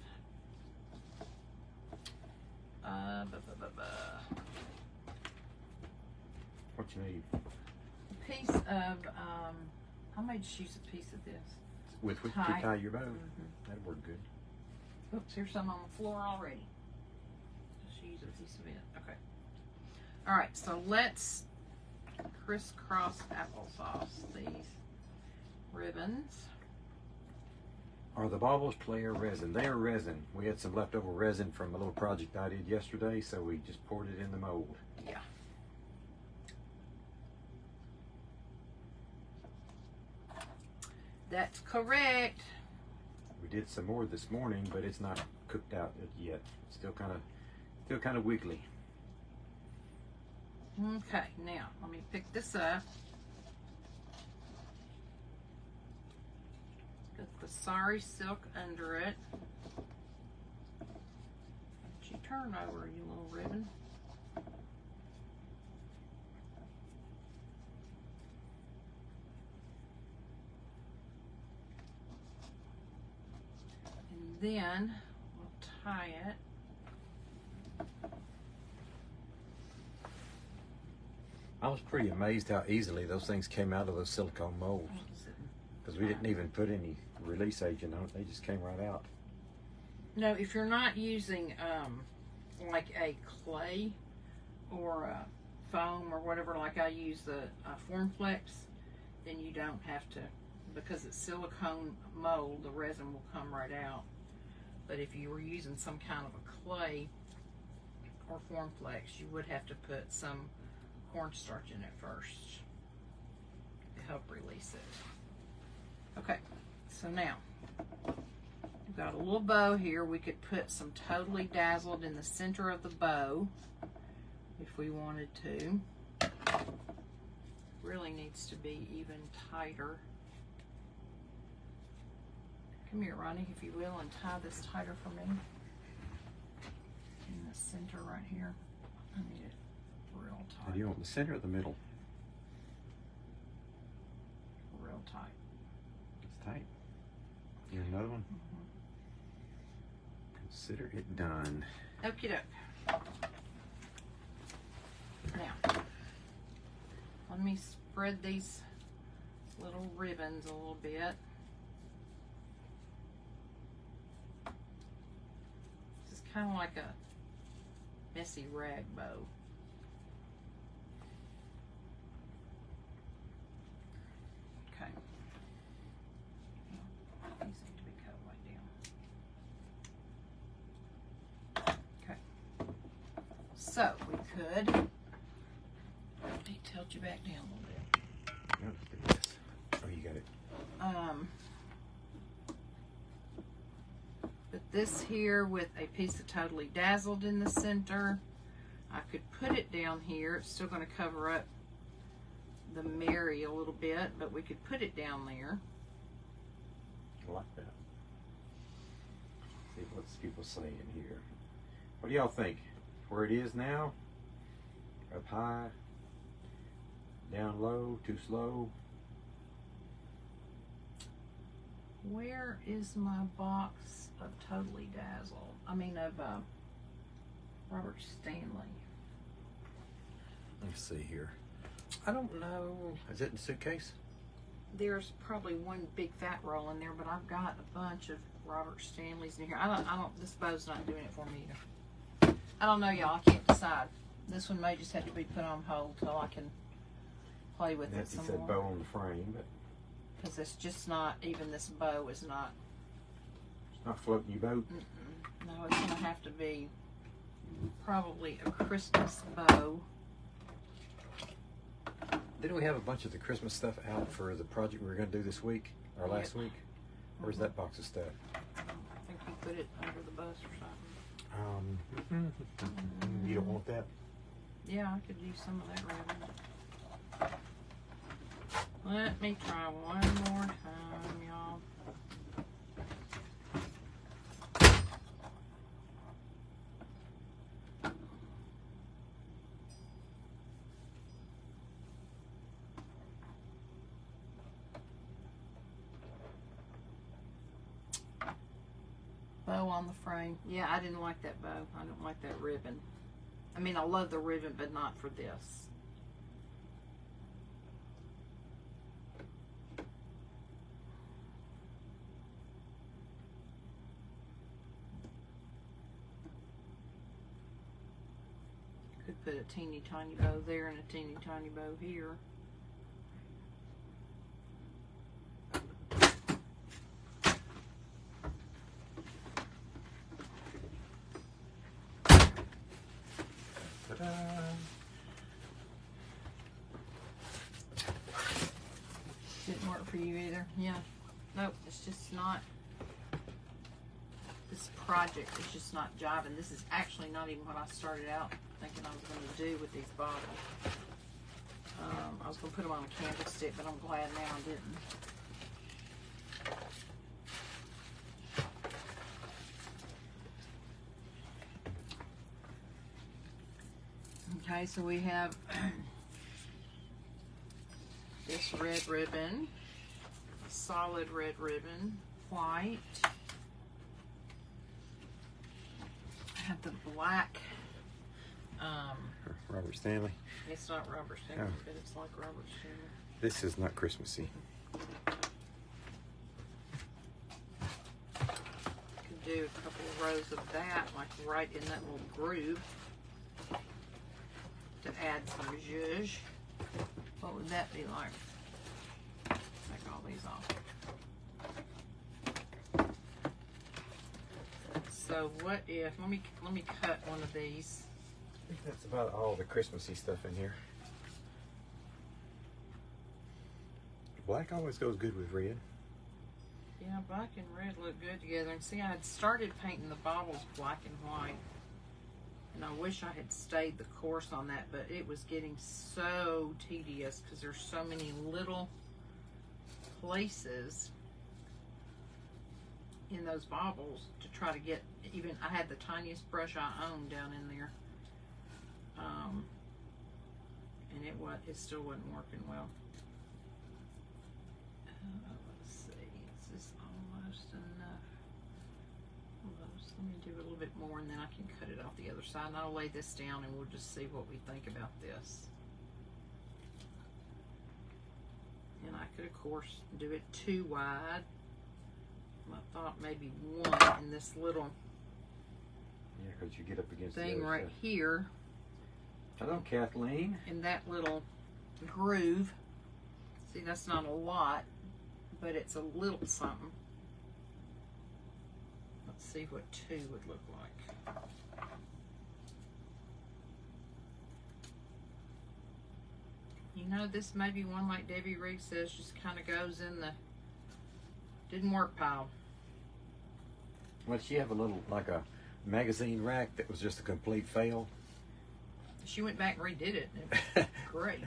What you need? a piece of I might just use a piece of this. With which to tie your bow. That'd work good. Oops, here's some on the floor already. Just use a piece of it. Okay. All right, so let's crisscross applesauce these ribbons. Are the baubles clear resin? They are resin. We had some leftover resin from a little project I did yesterday, so we just poured it in the mold. Yeah. That's correct. We did some more this morning, but it's not cooked out yet. It's still kind of wiggly. Okay, now let me pick this up. Got the sari silk under it. Don't you turn over, you little ribbon. And then we'll tie it. I was pretty amazed how easily those things came out of those silicone molds, because we didn't even put any release agent on it. They just came right out. No, if you're not using like a clay or a foam or whatever, like I use the Formflex, then you don't have to, because it's silicone mold, the resin will come right out. But if you were using some kind of a clay or Formflex, you would have to put some cornstarch in it first to help release it. Okay, so now we've got a little bow here. We could put some Totally Dazzled in the center of the bow if we wanted to. Really needs to be even tighter. Come here, Ronnie, if you will, and tie this tighter for me. In the center right here. I need it real tight. Do you want the center or the middle? Real tight. It's tight. Here, another one. Consider it done. Okie doke. Now, let me spread these little ribbons a little bit. This is kind of like a messy rag bow. Okay. These need to be cut way down. Okay. So we could, let me tilt you back down a little bit. Oh, look at this. Oh, you got it. Put this here with a piece of Totally Dazzled in the center. I could put it down here. It's still going to cover up the Mary a little bit, but we could put it down there. I like that. See what's people saying here. What do y'all think? Where it is now? Up high? Down low? Too slow? Where is my box of Totally Dazzled? I mean of Robert Stanley. Let's see here. I don't know. Is it in the suitcase? There's probably one big fat roll in there, but I've got a bunch of Robert Stanleys in here. I don't, this bow's not doing it for me either. I don't know, y'all. I can't decide. This one may just have to be put on hold till I can play with it some Nancy said more. bow on the frame, but Because it's just not, even this bow is not. it's not floating your boat. No, it's going to have to be probably a Christmas bow. Didn't we have a bunch of the Christmas stuff out for the project we were going to do this week or last week? Where's that box of stuff? I think you put it under the bus or something. You don't want that? Yeah, I could use some of that ribbon. Let me try one more time, y'all. Bow on the frame. Yeah, I didn't like that bow. I don't like that ribbon. I mean, I love the ribbon, but not for this. Could put a teeny tiny bow there and a teeny tiny bow here. Ta-da! Didn't work for you either. Yeah. Nope, it's just not. This project is just not jiving. This is actually not even what I started out thinking I was going to do with these bottles. I was going to put them on a candlestick, but I'm glad now I didn't. Okay, so we have this red ribbon, solid red ribbon, white. I have the black. Robert Stanley. It's not Robert Stanley, Oh. but it's like Robert Stanley. This is not Christmassy. Could do a couple of rows of that, like right in that little groove, to add some zhuzh. What would that be like? Take all these off. So what if? Let me cut one of these. I think that's about all the Christmassy stuff in here. Black always goes good with red. Yeah, black and red look good together. And see, I had started painting the bottles black and white. And I wish I had stayed the course on that, but it was getting so tedious because there's so many little places in those baubles to try to get, even I had the tiniest brush I owned down in there. And it still wasn't working well. Let's see, is this almost enough? Almost. Let me do a little bit more and then I can cut it off the other side. And I'll lay this down and we'll just see what we think about this. And I could, of course, do it too wide. I thought maybe one in this little Yeah, because you get up against thing the other right stuff. here. Hello, Kathleen. In that little groove. See, that's not a lot, but it's a little something. Let's see what two would look like. You know, this may be one, like Debbie Reed says, just kind of goes in the didn't work pile. Well, did she have a little, like a magazine rack that was just a complete fail? She went back and redid it, and it was great.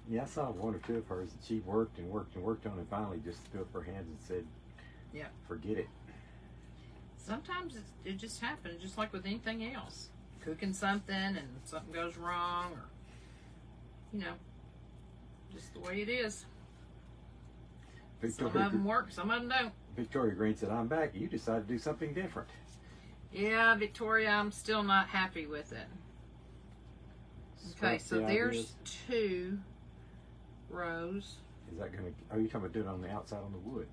Yeah, I saw one or two of hers that she worked and worked and worked on and finally just threw up her hands and said, Yeah. Forget it. Sometimes it just happens, just like with anything else. Cooking something and something goes wrong, or, you know, just the way it is. Some of them work, some of them don't. Victoria Green said, I'm back. You decided to do something different. Yeah, Victoria, I'm still not happy with it. Okay, Scrap so the there's ideas. 2 rows. Is that going to, are you talking about doing it on the outside on the wood?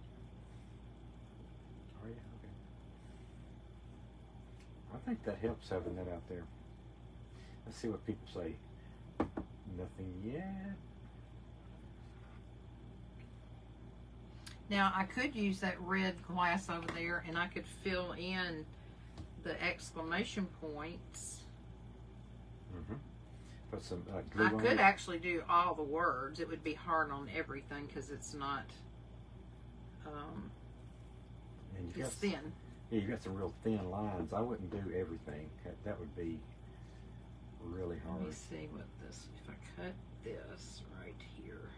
Oh, yeah, okay. I think that helps having that out there. Let's see what people say. Nothing yet. Now, I could use that red glass over there, and I could fill in the exclamation points. Mm-hmm. Put some glue I on could it. actually do all the words. It would be hard on everything because it's not, And you it's got, thin. yeah, you got some real thin lines. I wouldn't do everything. That would be really Let me hard. see what this, if I cut this right here.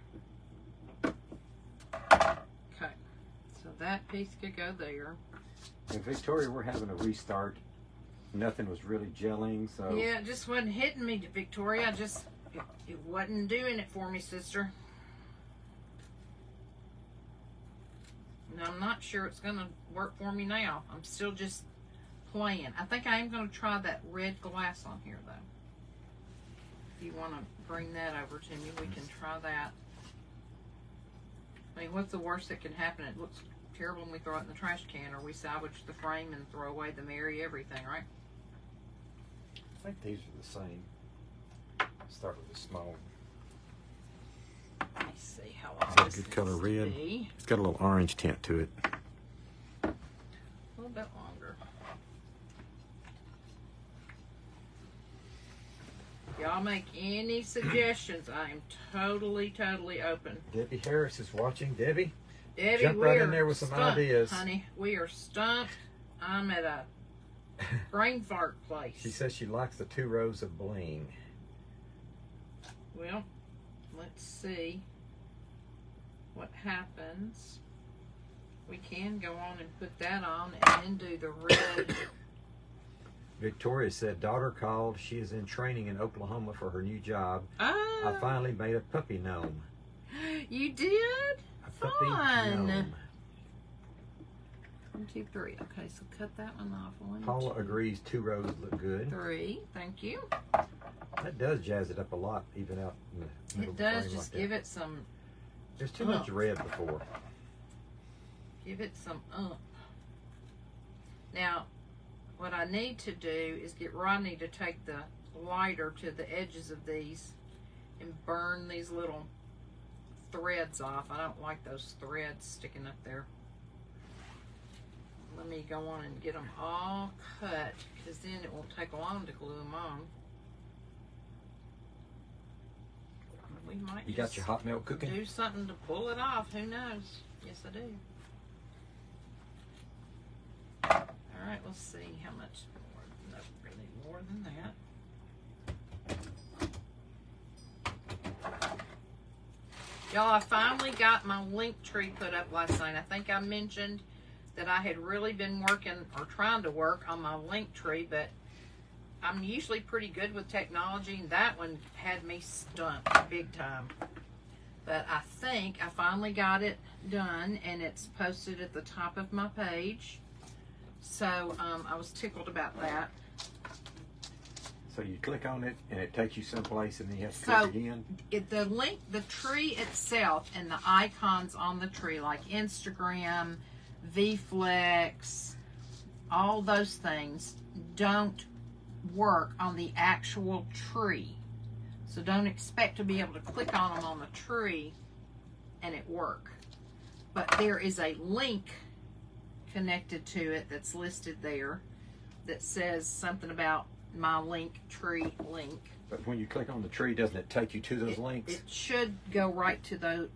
Okay, so that piece could go there. And Victoria, we're having a restart. Nothing was really gelling, so Yeah, it just wasn't hitting me, Victoria. It wasn't doing it for me, sister. And I'm not sure it's going to work for me now. I'm still just playing. I think I am going to try that red glass on here, though. If you want to bring that over to me, we can try that. I mean, what's the worst that can happen? It looks terrible when we throw it in the trash can, or we salvage the frame and throw away the merry everything, right? I think these are the same. Start with the small. Let me see how Is long that this good color needs to red? be. It's got a little orange tint to it. A little bit longer. Y'all make any suggestions? I am totally open. Debbie Harris is watching. Debbie, Debbie, Jump right in there with some stumped, ideas. honey. We are stumped. I'm at a brain fart place. She says she likes the 2 rows of bling. Well, let's see what happens. We can go on and put that on and then do the red. Victoria said, daughter called. She is in training in Oklahoma for her new job. Oh, I finally made a puppy gnome. you did? A puppy Fun. gnome. 1, 2, 3. Okay, so cut that one off. 1, Paula 2, agrees 2 rows look good. 3. Thank you. That does jazz it up a lot, even out in the middle It of the does frame just like give that. it some. There's too much red before. Give it some up. Now, what I need to do is get Rodney to take the lighter to the edges of these and burn these little threads off. I don't like those threads sticking up there. Let me go on and get them all cut, because then it won't take long to glue them on. We might You got your hot milk cooking? do something to pull it off. Who knows? Yes, I do. All right, let's see how much more. No, really more than that. Y'all, I finally got my link tree put up last night. I think I mentioned that I had really been working or trying to work on my link tree, but I'm usually pretty good with technology, and that one had me stumped big time. But I think I finally got it done, and it's posted at the top of my page. So I was tickled about that. So you click on it and it takes you someplace and then you have to So click again? the link, the tree itself and the icons on the tree, like Instagram, VFlex, all those things don't work on the actual tree. So don't expect to be able to click on them on the tree and it work. But there is a link connected to it that's listed there that says something about my link tree link. But when you click on the tree, doesn't it take you to those links? It should go right to the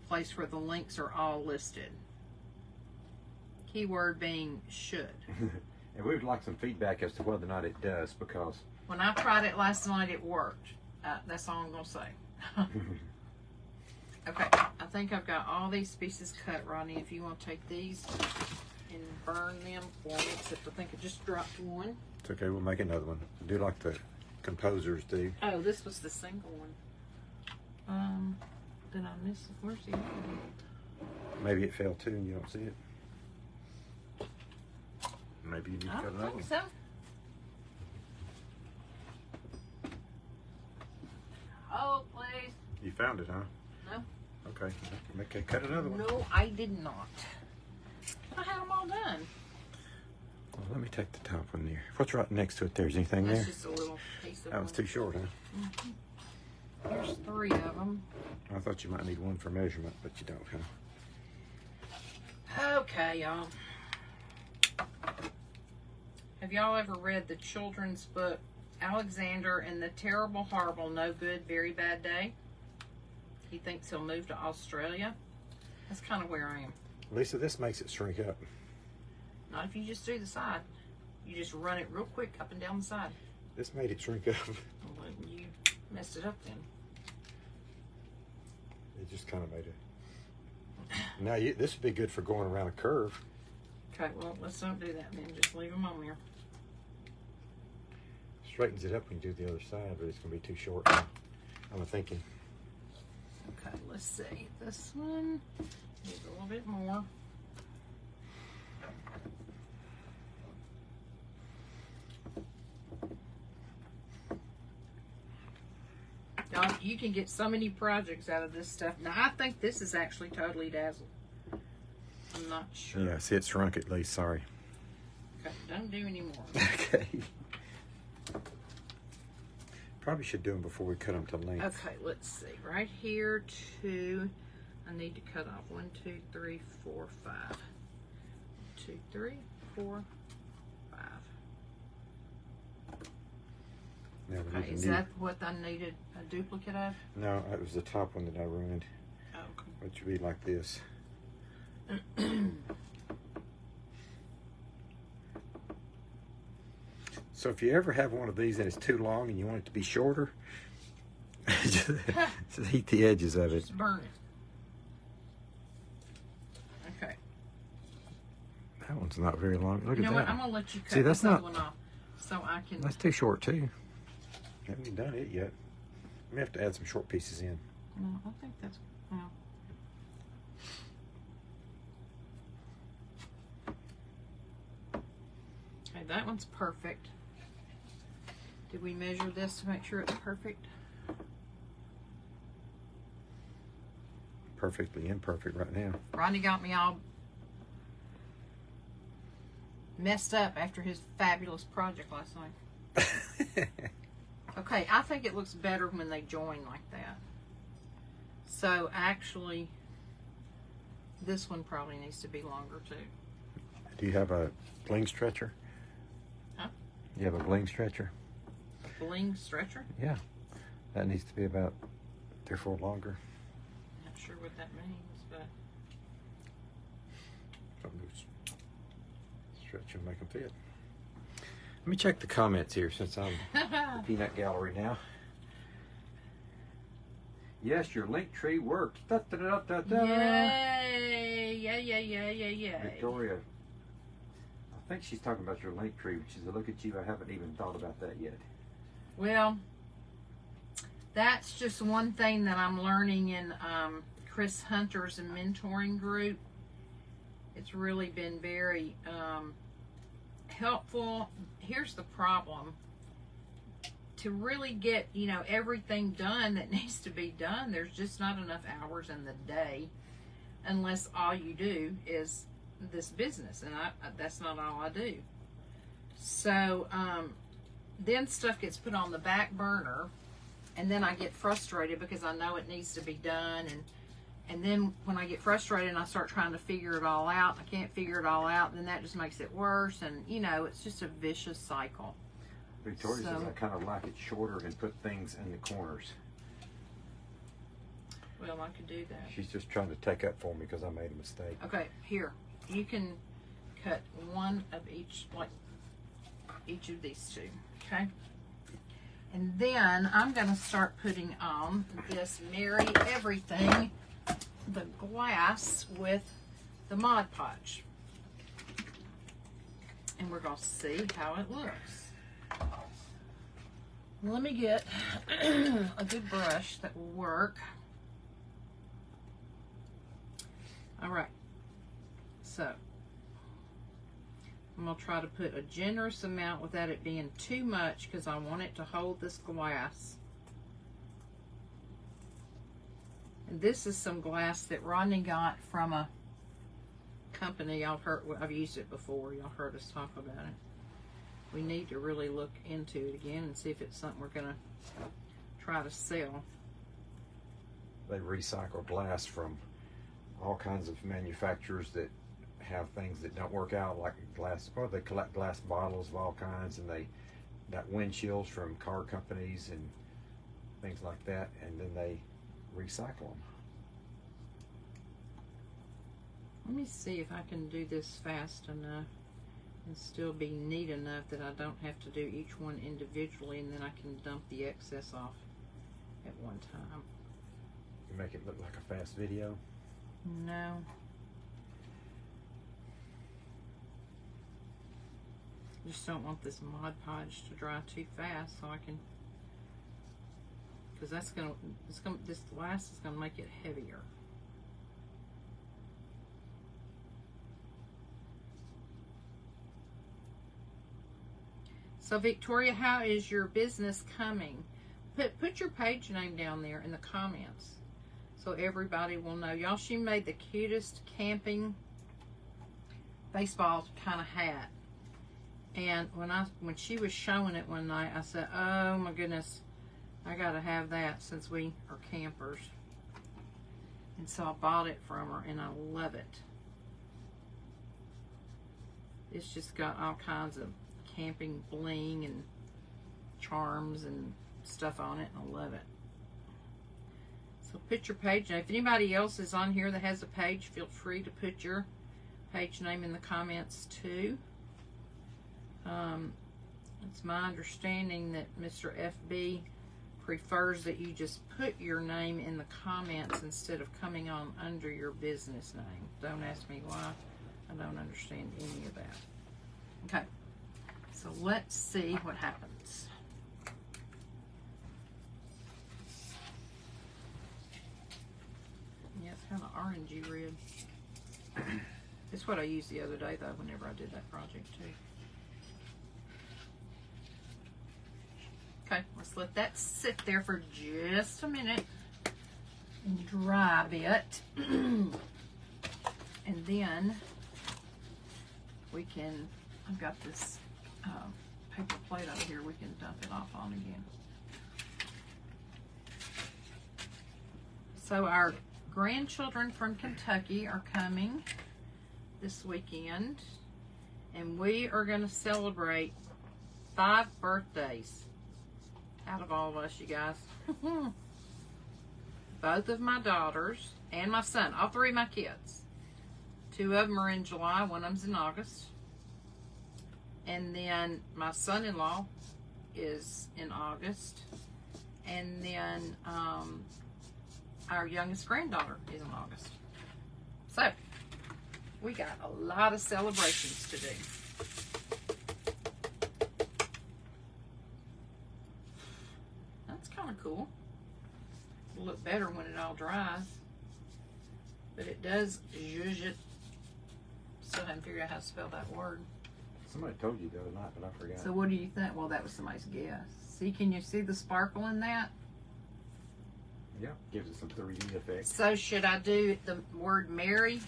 place where the links are all listed. Keyword being should. And we would like some feedback as to whether or not it does, because When I tried it last night, it worked. That's all I'm gonna say. Okay, I think I've got all these pieces cut, Rodney. If you want to take these and burn them for me, except I think I just dropped one. It's okay, we'll make another one. Do like the composers do. Oh, this was the single one. Did I miss it? Where's the other one? Maybe it fell too and you don't see it. Maybe you need to I cut don't another think one. so. Oh, please. You found it, huh? No. Okay, cut another one. No, I did not. I had them all done. Well, let me take the top one there. What's right next to it there? Is anything That's there? just a little piece of That was one. too short, huh? There's 3 of them. I thought you might need one for measurement, but you don't, huh? Okay, y'all. Have y'all ever read the children's book, Alexander and the Terrible, Horrible, No Good, Very Bad Day? He thinks he'll move to Australia. That's kind of where I am. Lisa, this makes it shrink up. Not if you just do the side. You just run it real quick up and down the side. This made it shrink up. Well, you messed it up then. It just kind of made it. Now, this would be good for going around a curve. Okay, well, let's don't do that then. Just leave them on there. Straightens it up when you do the other side, but it's going to be too short now. I'm thinking. Okay, let's see. This one needs a little bit more. Y'all, you can get so many projects out of this stuff. Now, I think this is actually totally dazzled. I'm not sure. Yeah, see, it shrunk at least. Sorry. Okay, don't do any more. Okay. Probably should do them before we cut them to length. Okay, let's see. Right here, 2. I need to cut off 1, 2, 3, 4, 5. 2, 3, 4, 5. Now we Okay, need is to that what I needed a duplicate of? No, it was the top one that I ruined, Oh, okay. which would be like this. So if you ever have one of these and it's too long and you want it to be shorter, just heat the edges of it. Just burn it. Okay. That one's not very long. Look You at know that. what? I'm gonna let you cut See, that's this other not- one off so I can. That's too short too. Haven't done it yet. We have to add some short pieces in. No, I think that's well. Okay, that one's perfect. Did we measure this to make sure it's perfect? Perfectly imperfect right now. Rodney got me all messed up after his fabulous project last night. Okay, I think it looks better when they join like that. So actually, this one probably needs to be longer too. Do you have a bling stretcher? Huh? You have a bling stretcher? Bling stretcher? Yeah. That needs to be about 3 or 4 longer. Not sure what that means, but Stretch and make them fit. Let me check the comments here since I'm the peanut gallery now. Yes, your link tree worked. Da, da, da, da, da. yay! Yay! Victoria, I think she's talking about your link tree, which is a look at you. I haven't even thought about that yet. Well, that's just one thing that I'm learning in Chris Hunter's mentoring group. It's really been very helpful. Here's the problem. To really get, everything done that needs to be done, there's just not enough hours in the day unless all you do is this business, and that's not all I do. So then stuff gets put on the back burner, and then I get frustrated because I know it needs to be done, and then when I get frustrated and I start trying to figure it all out, I can't figure it all out, then that just makes it worse, and it's just a vicious cycle. Victoria says So- I kind of like it shorter and put things in the corners. Well, I could do that. She's just trying to take up for me because I made a mistake. Okay, here. You can cut one of each, like each of these two, okay? And then I'm going to start putting on this Merry Everything, the glass with the Mod Podge. And we're going to see how it looks. Let me get a good brush that will work. All right, so I'm going to try to put a generous amount without it being too much because I want it to hold this glass. And this is some glass that Rodney got from a company. I've used it before. Y'all heard us talk about it. We need to really look into it again and see if it's something we're going to try to sell. They recycle glass from all kinds of manufacturers that have things that don't work out, like glass, or they collect glass bottles of all kinds, and they got windshields from car companies and things like that, and then they recycle them. Let me see if I can do this fast enough and still be neat enough that I don't have to do each one individually, and then I can dump the excess off at one time. You make it look like a fast video. No. Just don't want this Mod Podge to dry too fast, so I can, because this glass is gonna make it heavier. So Victoria, how is your business coming? Put your page name down there in the comments so everybody will know. Y'all, she made the cutest camping baseball kind of hat. And when she was showing it one night, I said, oh my goodness, I gotta have that since we are campers. And so I bought it from her, and I love it. It's just got all kinds of camping bling and charms and stuff on it, and I love it. So put your page name. If anybody else is on here that has a page, feel free to put your page name in the comments too. It's my understanding that Mr. FB prefers that you just put your name in the comments instead of coming on under your business name. Don't ask me why. I don't understand any of that. Okay, so let's see what happens. Yeah, it's kind of orangey red. It's what I used the other day though, whenever I did that project too. Okay, let's let that sit there for just a minute and dry a bit. And then we can, I've got this paper plate over here we can dump it off on again. So our grandchildren from Kentucky are coming this weekend, and we are going to celebrate 5 birthdays out of all of us, you guys. Both of my daughters and my son, all 3 of my kids. 2 of them are in July, 1 of them's in August. And then my son-in-law is in August. And then our youngest granddaughter is in August. So, we got a lot of celebrations to do. That's kind of cool. It'll look better when it all dries. But it does zhuzh it. Still haven't figured out how to spell that word. Somebody told you the other night, but I forgot. So what do you think? Well, that was somebody's guess. See, can you see the sparkle in that? Yeah, gives it some 3D effect. So should I do the word Mary?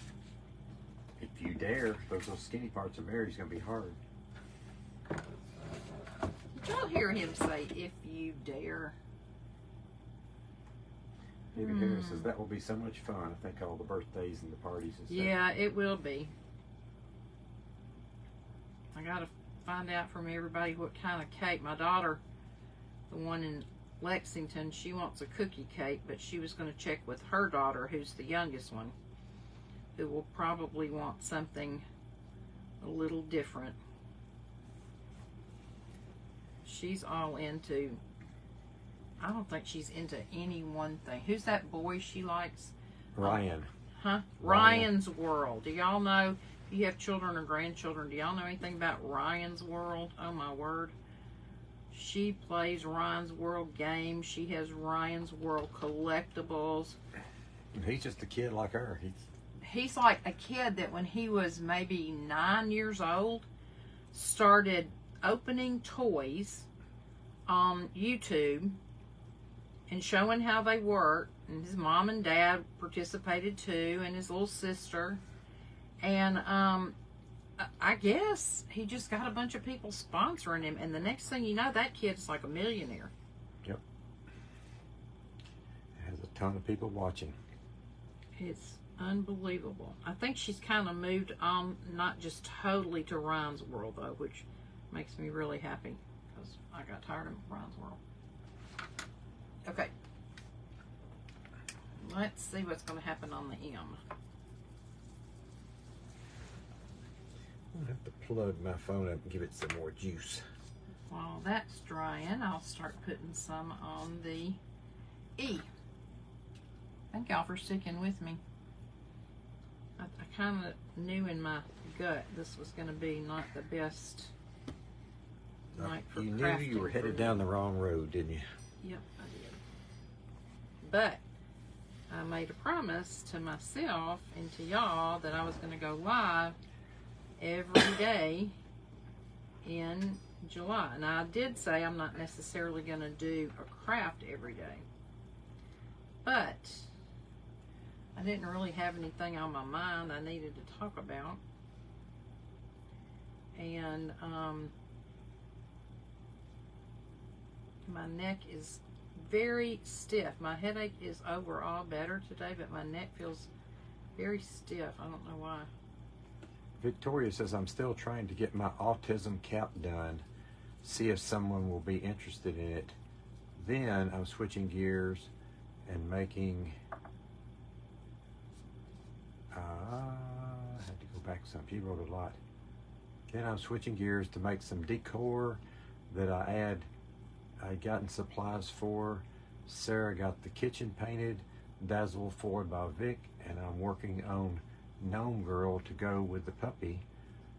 If you dare, those little skinny parts of Mary's going to be hard. Did y'all hear him say, if you dare? David Harris says that will be so much fun. I think all the birthdays and the parties and stuff. Yeah, it will be. I gotta find out from everybody what kind of cake. My daughter, the one in Lexington, she wants a cookie cake, but she was going to check with her daughter, who's the youngest one, who will probably want something a little different. She's all into, I don't think she's into any one thing. Who's that boy she likes? Ryan. Huh? Ryan's World. Do y'all know, if you have children or grandchildren, do y'all know anything about Ryan's World? Oh my word. She plays Ryan's World games. She has Ryan's World collectibles. He's just a kid like her. He's like a kid that when he was maybe 9 years old, started opening toys on YouTube and showing how they work. And his mom and dad participated too, and his little sister. And I guess he just got a bunch of people sponsoring him, and the next thing you know, that kid's like a millionaire. Yep. Has a ton of people watching. It's unbelievable. I think she's kind of moved on, not just totally to Ryan's World, though, which makes me really happy, because I got tired of Ryan's World. Okay. Let's see what's going to happen on the M. I'll have to plug my phone up and give it some more juice. While that's drying, I'll start putting some on the E. Thank y'all for sticking with me. I kind of knew in my gut this was going to be not the best night for You crafting. knew you were headed down the wrong road, didn't you? Yep, I did. But I made a promise to myself and to y'all that I was going to go live every day in July. And I did say I'm not necessarily going to do a craft every day. But I didn't really have anything on my mind I needed to talk about. And my neck is very stiff. My headache is overall better today, but my neck feels very stiff. I don't know why. Victoria says, I'm still trying to get my autism cap done. See if someone will be interested in it. Then I'm switching gears and making, I had to go back some, he wrote a lot. Then I'm switching gears to make some decor that I gotten supplies for. Sarah got the kitchen painted, Dazzle Ford by Vic, and I'm working on Gnome Girl to go with the puppy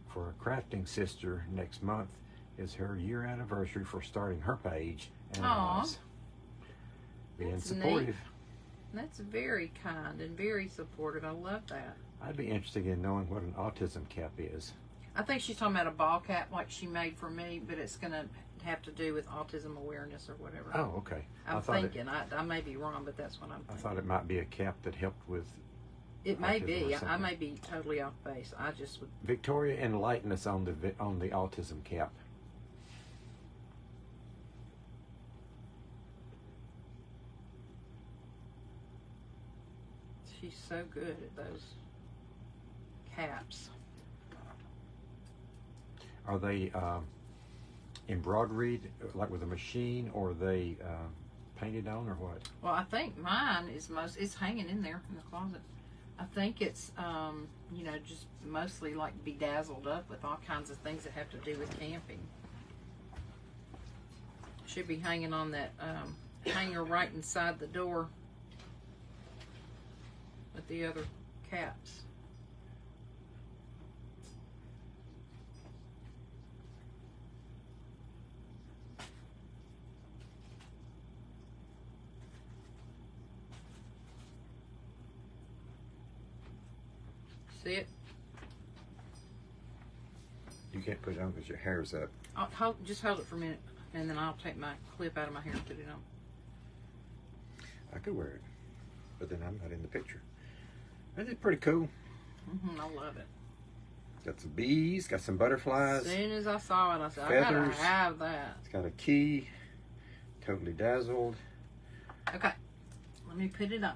for a crafting sister. Next month is her year anniversary for starting her page. And Aw. being That's supportive. neat. That's very kind and very supportive. I love that. I'd be interested in knowing what an autism cap is. I think she's talking about a ball cap like she made for me, but it's going to have to do with autism awareness or whatever. Oh, okay. I'm thinking. I may be wrong, but that's what I'm I thinking. thought it might be a cap that helped with It may autism be. or I something. may be totally off base. I just would. Victoria, enlighten us on the autism cap. She's so good at those caps. Are they embroidered like with a machine, or are they painted on, or what? Well, I think mine is it's hanging in there in the closet. I think it's, just mostly like bedazzled up with all kinds of things that have to do with camping. Should be hanging on that hanger right inside the door with the other caps. See it? You can't put it on because your hair's up. Just hold it for a minute, and then I'll take my clip out of my hair and put it on. I could wear it, but then I'm not in the picture. That is pretty cool. I love it. Got some bees, got some butterflies. As soon as I saw it, I said, Feathers. I gotta have that. It's got a key. Totally dazzled. Okay, let me put it on.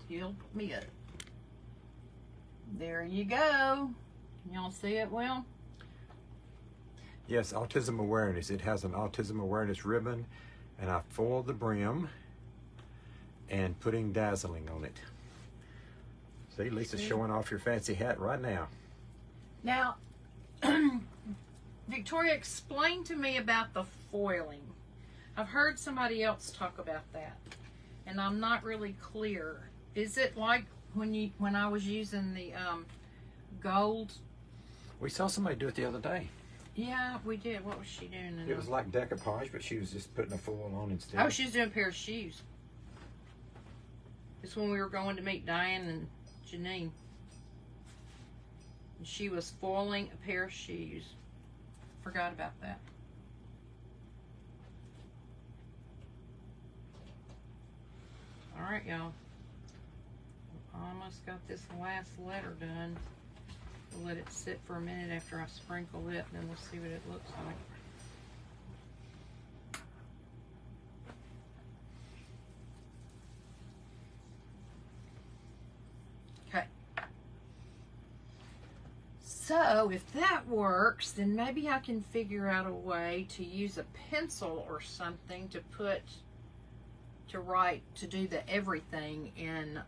Tilt me up. There you go. Y'all see it well? Yes, autism awareness. It has an autism awareness ribbon, and I foiled the brim and putting dazzling on it. See, Lisa's showing off your fancy hat right now. Now, Victoria, explain to me about the foiling. I've heard somebody else talk about that, and I'm not really clear. Is it like when I was using the gold? We saw somebody do it the other day. Yeah, we did. What was she doing? It was like decoupage, but she was just putting a foil on instead. Oh, she was doing a pair of shoes. It's when we were going to meet Diane and Janine. And she was foiling a pair of shoes. Forgot about that. All right, y'all. Almost got this last letter done. We'll let it sit for a minute after I sprinkle it, and then we'll see what it looks like. Okay. So if that works, then maybe I can figure out a way to use a pencil or something to write, to do the everything in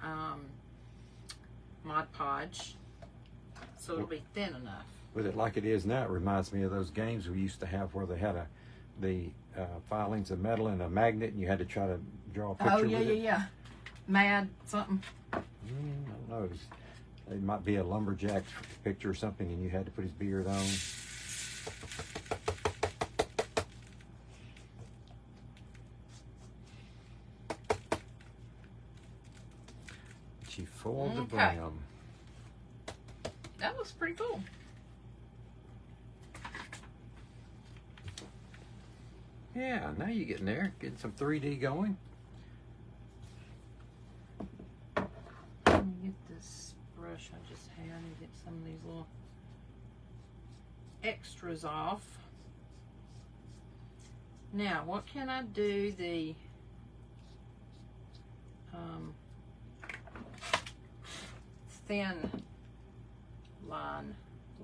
Mod Podge, so it'll be thin enough. With it like it is now, it reminds me of those games we used to have where they had the filings of metal and a magnet, and you had to try to draw a picture Oh, yeah, with yeah, it. yeah. Mad something. I don't know. It might be a lumberjack picture or something, and you had to put his beard on. She foiled the Okay. brim. That looks pretty cool. Yeah, now you're getting there, getting some 3D going. Let me get this brush I just had and get some of these little extras off. Now, what can I do the thin line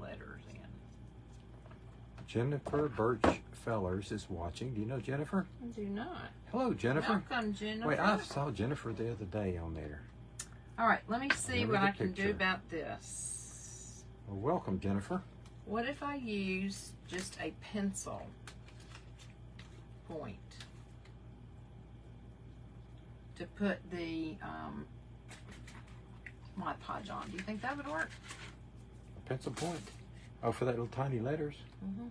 letters in. Jennifer Birch Fellers is watching. Do you know Jennifer? I do not. Hello, Jennifer. Welcome, Jennifer. Wait, I saw Jennifer the other day on there. All right, let me see Remember what the I can do picture. about this. Well, welcome, Jennifer. What if I use just a pencil point to put the Mod Podge on? Do you think that would work? A pencil point. Oh, for that little tiny letters? Mm-hmm.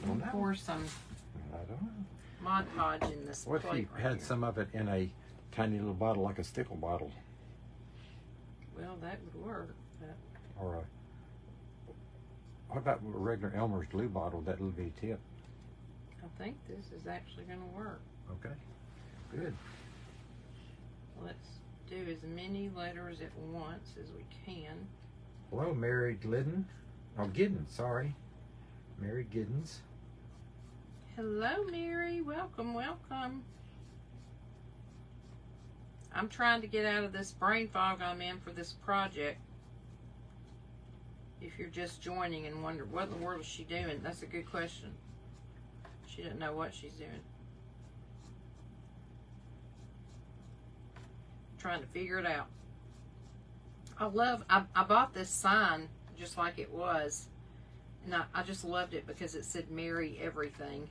I don't know. Pour some I don't know. Mod Podge in this What if plate you right had here. some of it in a tiny little bottle, like a stickle bottle, Well, that would work. But or a? What about a regular Elmer's glue bottle? That little bitty tip. I think this is actually going to work. Okay. Good. Let's do as many letters at once as we can. Hello, Mary Glidden. Oh, Giddens. Sorry, Mary Giddens. Hello, Mary. Welcome, welcome. I'm trying to get out of this brain fog I'm in for this project. If you're just joining and wonder what in the world is she doing, that's a good question. She doesn't know what she's doing. Trying to figure it out. I bought this sign just like it was, and I just loved it because it said Marry Everything.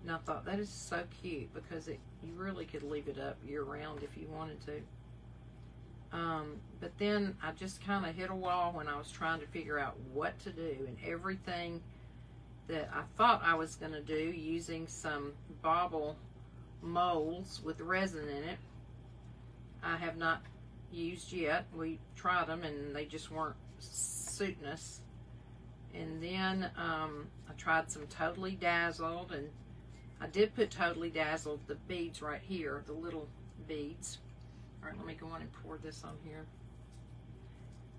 And I thought that is so cute because you really could leave it up year round if you wanted to. But then I just kind of hit a wall when I was trying to figure out what to do, and everything that I thought I was going to do using some bobble molds with resin in it, I have not used yet. We tried them and they just weren't suiting us. And then I tried some Totally Dazzled, and I did put Totally Dazzled, the beads right here, the little beads. All right, let me go on and pour this on here.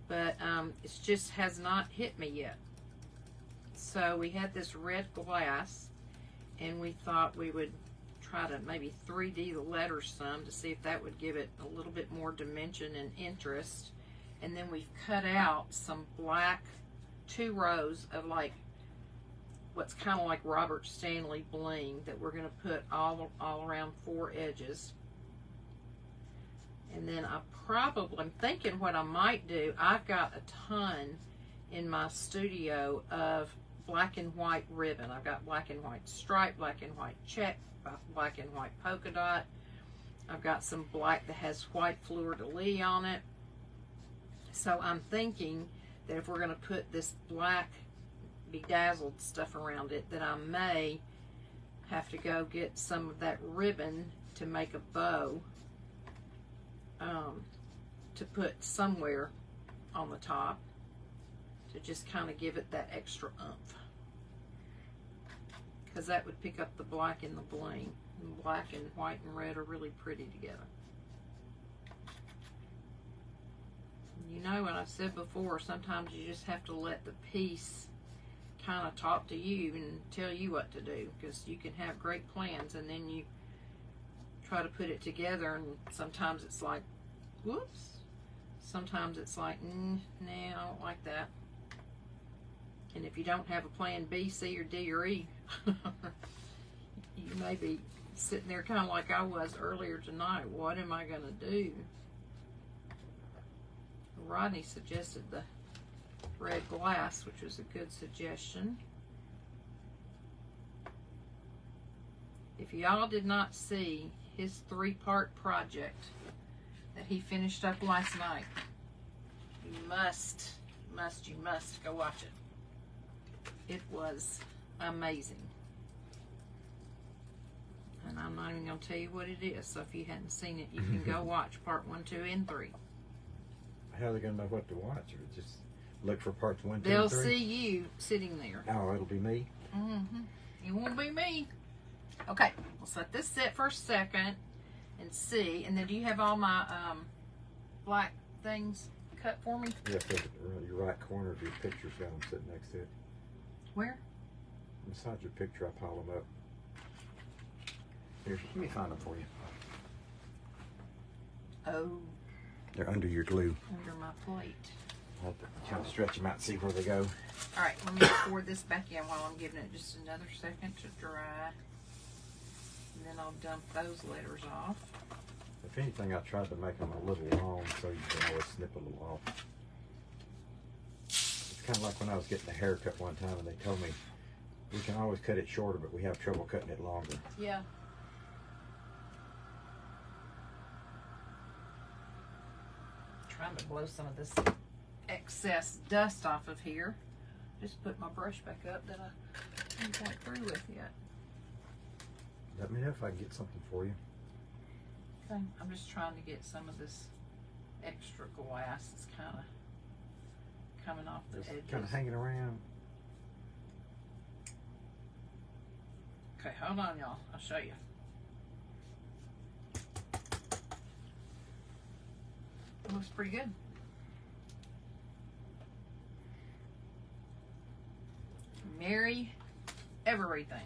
But it just has not hit me yet. So we had this red glass, and we thought we would try to maybe 3D the letters some to see if that would give it a little bit more dimension and interest. And then we've cut out some black, 2 rows of like what's kind of like Robert Stanley bling that we're going to put all around 4 edges. And then I'm thinking what I might do, I've got a ton in my studio of black and white ribbon. I've got black and white stripe, black and white check, black and white polka dot. I've got some black that has white fleur-de-lis on it. So I'm thinking that if we're going to put this black bedazzled stuff around it, that I may have to go get some of that ribbon to make a bow to put somewhere on the top to just kind of give it that extra oomph, because that would pick up the black and the bling. And black and white and red are really pretty together. You know what I said before, sometimes you just have to let the piece kind of talk to you and tell you what to do, because you can have great plans and then you try to put it together and sometimes it's like, whoops. Sometimes it's like, nah, I don't like that. And if you don't have a plan B, C, or D, or E, you may be sitting there kind of like I was earlier tonight. What am I going to do? Rodney suggested the red glass, which was a good suggestion. If y'all did not see his 3-part project that he finished up last night, you must go watch it. It was amazing. And I'm not even going to tell you what it is, so if you hadn't seen it, you can go watch part 1, 2, and 3. How are they going to know what to watch? Or just look for parts 1, 2, They'll and 3? see you sitting there. Oh, it'll be me? Mm-hmm. It won't be me. Okay, let's let this sit for a second and see. And then do you have all my black things cut for me? Yeah, so your right corner of your picture's got them sitting next to it. Where? Beside your picture, I pile them up. Here, let me find them for you. Oh, They're under your glue. under my plate. have to kind of stretch them out and see where they go. All right, let me pour this back in while I'm giving it just another second to dry. And then I'll dump those letters off. If anything, I tried to make them a little long so you can always snip a little off. It's kind of like when I was getting a haircut one time and they told me we can always cut it shorter, but we have trouble cutting it longer. Yeah. Trying to blow some of this excess dust off of here. Just put my brush back up that I haven't got through with yet. Let me know if I can get something for you. Okay. I'm just trying to get some of this extra glass that's kind of coming off the edges. Kind of hanging around. Okay, hold on, y'all. I'll show you. It looks pretty good. Merry everything.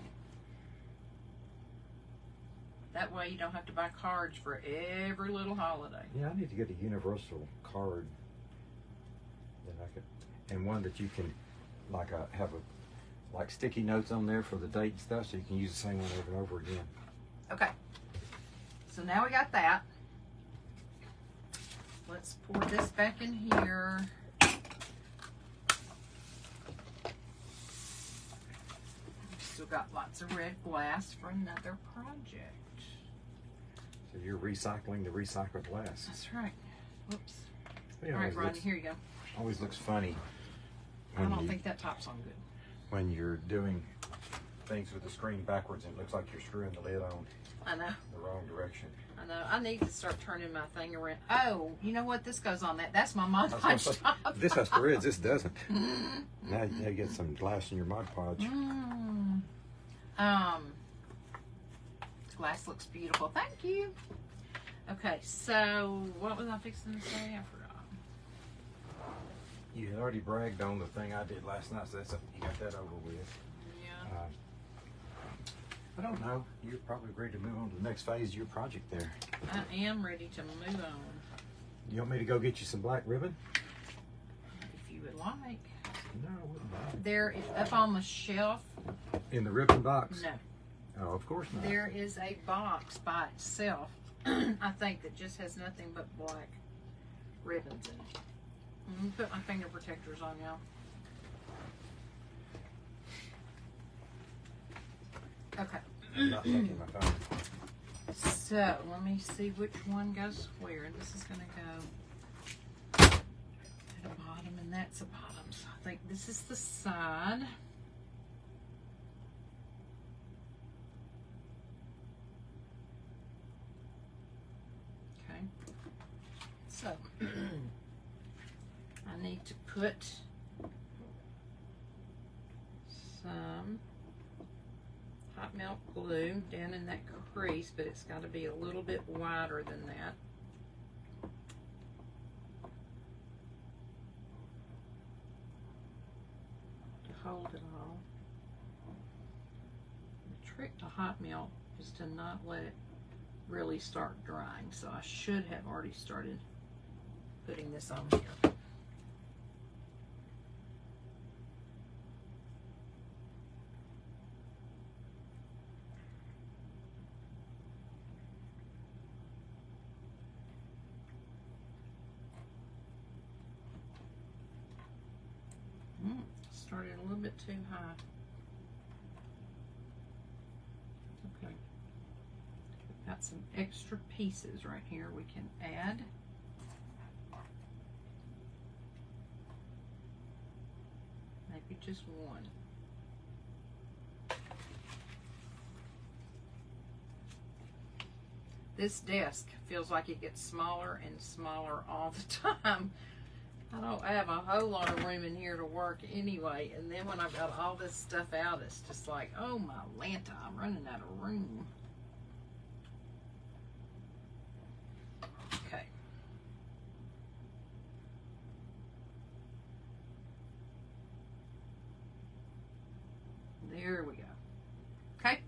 That way you don't have to buy cards for every little holiday. Yeah, I need to get a universal card that I could, and one that you can, like, have like sticky notes on there for the date and stuff, so you can use the same one over and over again. Okay. So now we got that. Let's pour this back in here. Still got lots of red glass for another project. So you're recycling the recycled glass. That's right. Whoops. It All right, always Rodney, looks- here you go. Always looks funny I don't think that top's on good. when you're doing things with the screen backwards and it looks like you're screwing the lid on I know. the wrong direction. I know. I need to start turning my thing around. Oh, you know what? This goes on that. That's my Mod I was Podge gonna say, top. this has threads, this doesn't. Now you get some glass in your Mod Podge. Glass looks beautiful. Thank you. Okay, so what was I fixing to say? I forgot. You had already bragged on the thing I did last night, so that's you got that over with. Yeah. I don't know. You're probably ready to move on to the next phase of your project there. I am ready to move on. You want me to go get you some black ribbon? If you would like. No, I wouldn't mind. There is up on the shelf. In the ribbon box? No. Oh, of course not. There is a box by itself, I think, that just has nothing but black ribbons in it. I'm going to put my finger protectors on, y'all. Okay. I'm not taking my phone. So, let me see which one goes where. This is going to go at the bottom, and that's a bottom. So, I think this is the side. Okay. So, I need to put some hot melt glue down in that crease, but it's got to be a little bit wider than that. To hold it all. The trick to hot melt is to not let it really start drying, so I should have already started putting this on here. Started a little bit too high. Okay. We've got some extra pieces right here we can add. Maybe just one. This desk feels like it gets smaller and smaller all the time. I don't have a whole lot of room in here to work anyway, and then when I've got all this stuff out, it's just like, oh my Lanta, I'm running out of room. Okay. There we go. Okay,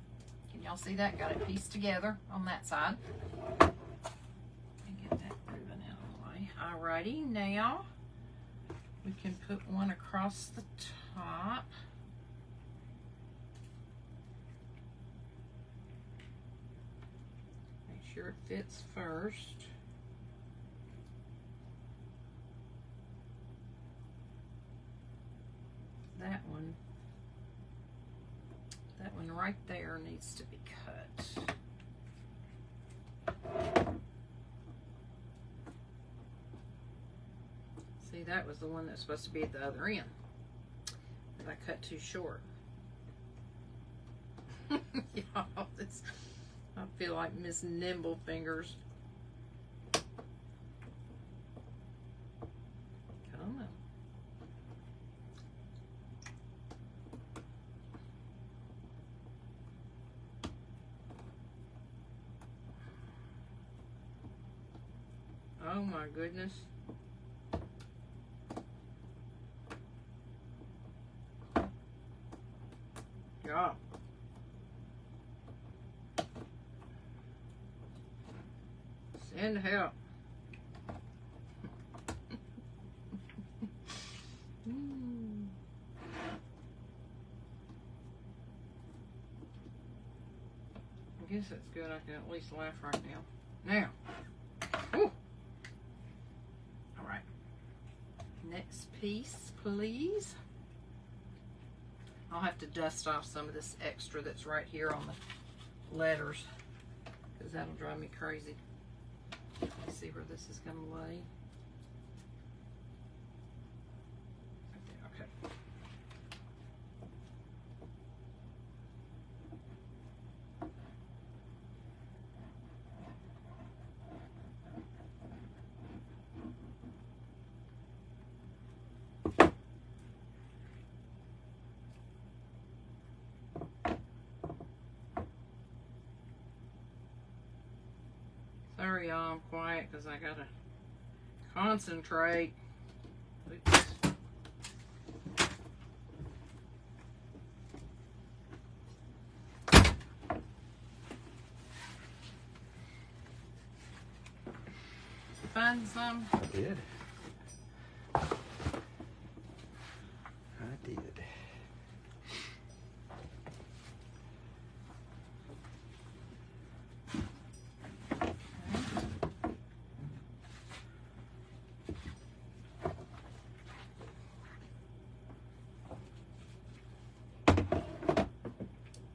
can y'all see that? Got it pieced together on that side. And get that ribbon out of the way. Alrighty, now We can put one across the top. Make sure it fits first. That one right there needs to be cut. See, that was the one that's supposed to be at the other end that I cut too short. Y'all, I feel like Miss Nimble Fingers. Come on. Oh my goodness. Yeah. Send help. I guess that's good. I can at least laugh right now. Now. Whew. All right. Next piece, please. I'll have to dust off some of this extra that's right here on the letters, because that'll drive me crazy. Let's see where this is going to lay. Okay. Sorry, y'all, I'm quiet because I gotta concentrate. Oops. Find some? I did. I did.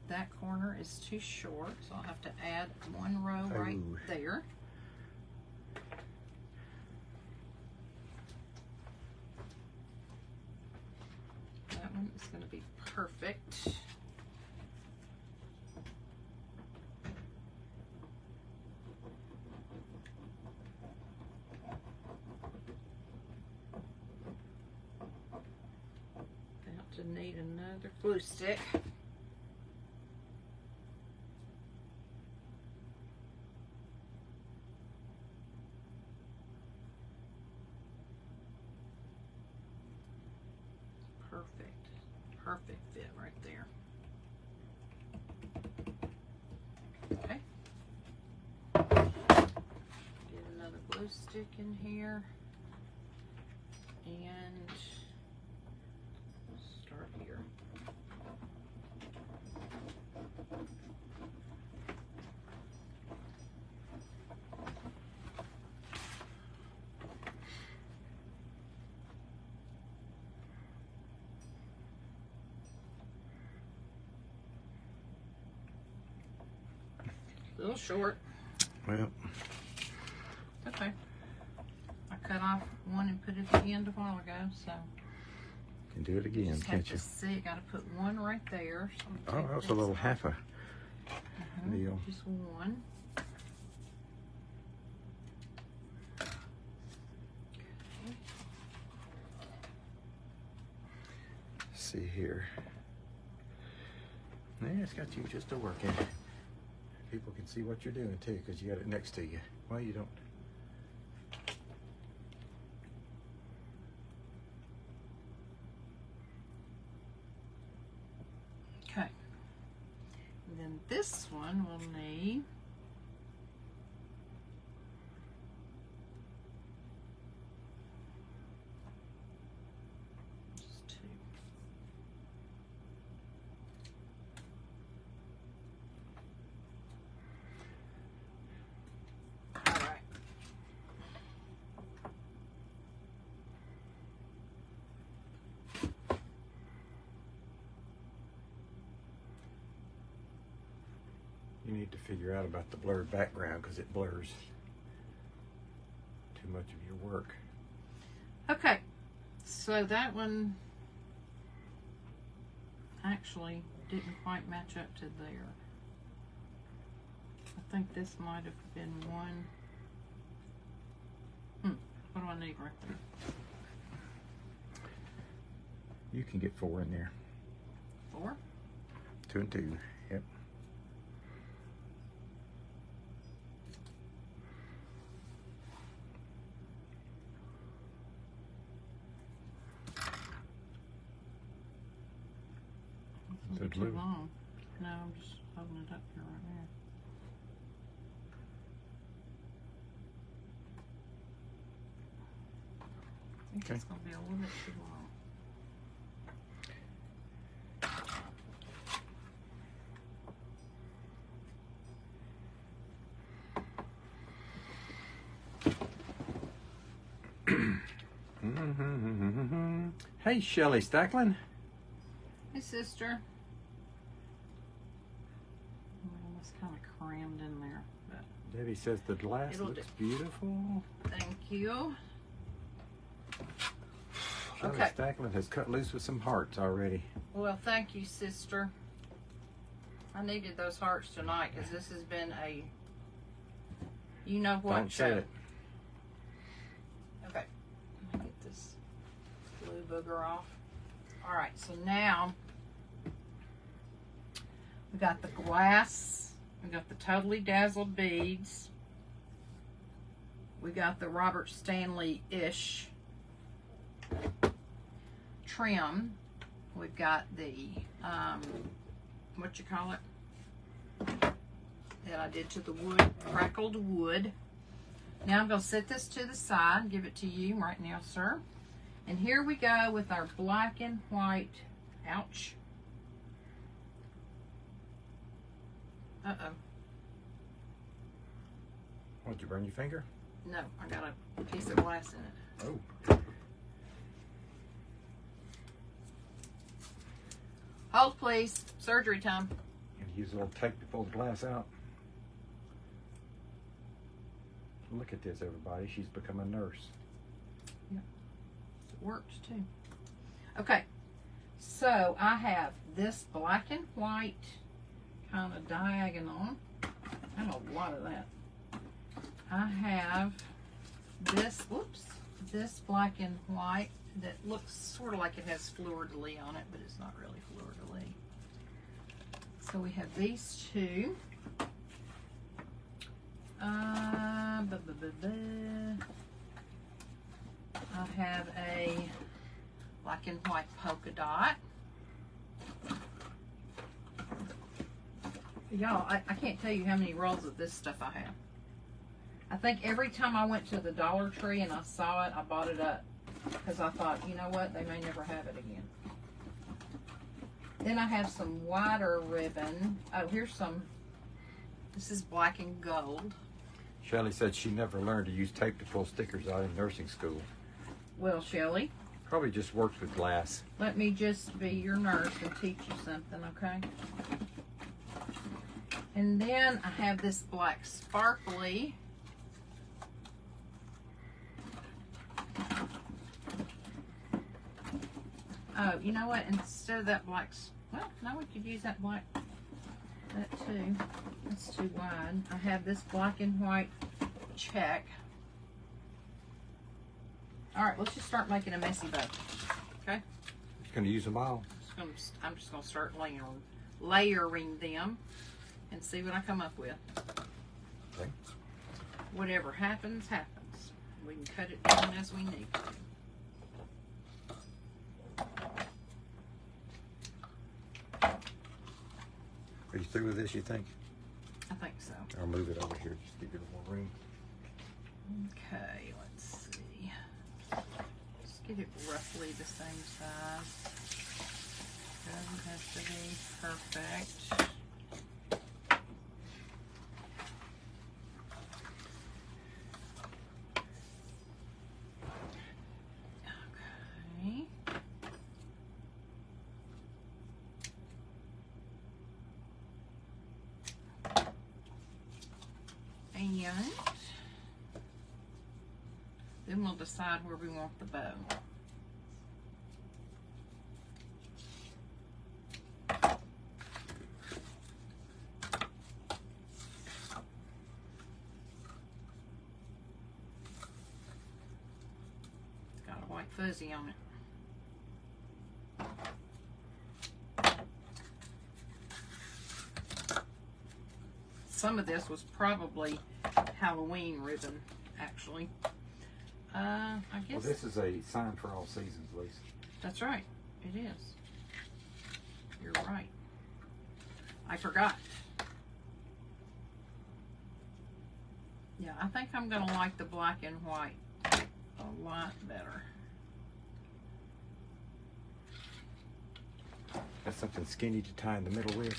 That corner is too short, so I'll have to add one row right there. That one is going to be perfect. About to need another glue stick. Perfect fit right there. Okay. Get another glue stick in here and start here. A little short. Well, okay. I cut off one and put it at the end a while ago, so. can do it again, Just can't have you? to see. Got to put one right there. So Oh, that was a little half a deal. Just one. See here. Yeah, it's got you just a working. People can see what you're doing too, because you got it next to you. Well, you don't. Okay. And then this one will need need to figure out about the blurred background because it blurs too much of your work. Okay, so that one actually didn't quite match up to there. I think this might have been one. What do I need right there? You can get 4 in there. 4? 2 and 2. Yep. It's a little too long. No, I'm just holding it up here right now. I think it's going to be a little bit too long. Hey, Shelley Stacklin. Hey, sister. Well, it's kind of crammed in there, but Debbie says the glass It'll looks beautiful. thank you. Shelley Okay. Stacklin has cut loose with some hearts already. Well, thank you, sister. I needed those hearts tonight because this has been a you know what Don't say show. it. Okay, let me get this blue booger off. All right, so now we got the glass, we got the totally dazzled beads, we got the Robert Stanley-ish trim, we've got the what you call it that I did to the wood, crackled wood. Now I'm going to set this to the side and give it to you right now, sir. And here we go with our black and white. Ouch. Uh-oh. What, did you burn your finger? No, I got a piece of glass in it. Oh. Hold, please. Surgery time. And use a little tape to pull the glass out. Look at this, everybody. She's become a nurse. It worked too. Okay, so I have this black and white kind of diagonal. I have a lot of that. I have this, whoops, this black and white that looks sort of like it has fleur-de-lis on it, but it's not really fleur-de-lis. So we have these two. I have a black and white polka dot. Y'all, I can't tell you how many rolls of this stuff I have. I think every time I went to the Dollar Tree and I saw it, I bought it up. Because I thought, you know what, they may never have it again. Then I have some wider ribbon. Oh, here's some. This is black and gold. Shelley said she never learned to use tape to pull stickers out in nursing school. Well, Shelley, Probably just works with glass. let me just be your nurse and teach you something, okay? And then I have this black sparkly. Oh, you know what? Instead of that black, well, no, we could use that black, that too. That's too wide. I have this black and white check. All right, let's just start making a messy bow. Okay? She's going to use them all. I'm just gonna start layering them and see what I come up with. Okay. Whatever happens, happens. We can cut it down as we need to. Are you through with this, you think? I think so. I'll move it over here, just give you a little more room. Okay, let's see. Just get it roughly the same size. Doesn't have to be perfect. Okay. Then we'll decide where we want the bow. It's got a white fuzzy on it. Some of this was probably Halloween ribbon, actually. I guess. Well, this is a sign for all seasons, Lisa. That's right. It is. You're right. I forgot. Yeah, I think I'm going to like the black and white a lot better. Got something skinny to tie in the middle with.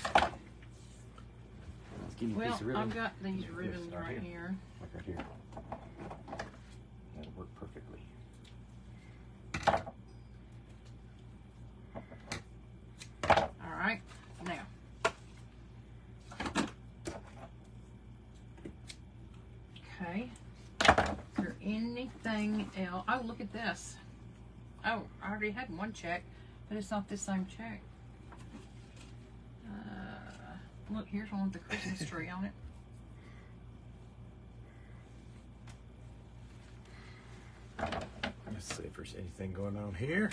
Skinny Well, piece of ribbon. I've got these Yes, ribbons right right here. Like right here. That'll work perfectly. All right. Now. Okay. Is there anything else? Oh, look at this. Oh, I already had one check, but it's not the same check. Look, here's one with the Christmas tree on it. Let's see if there's anything going on here.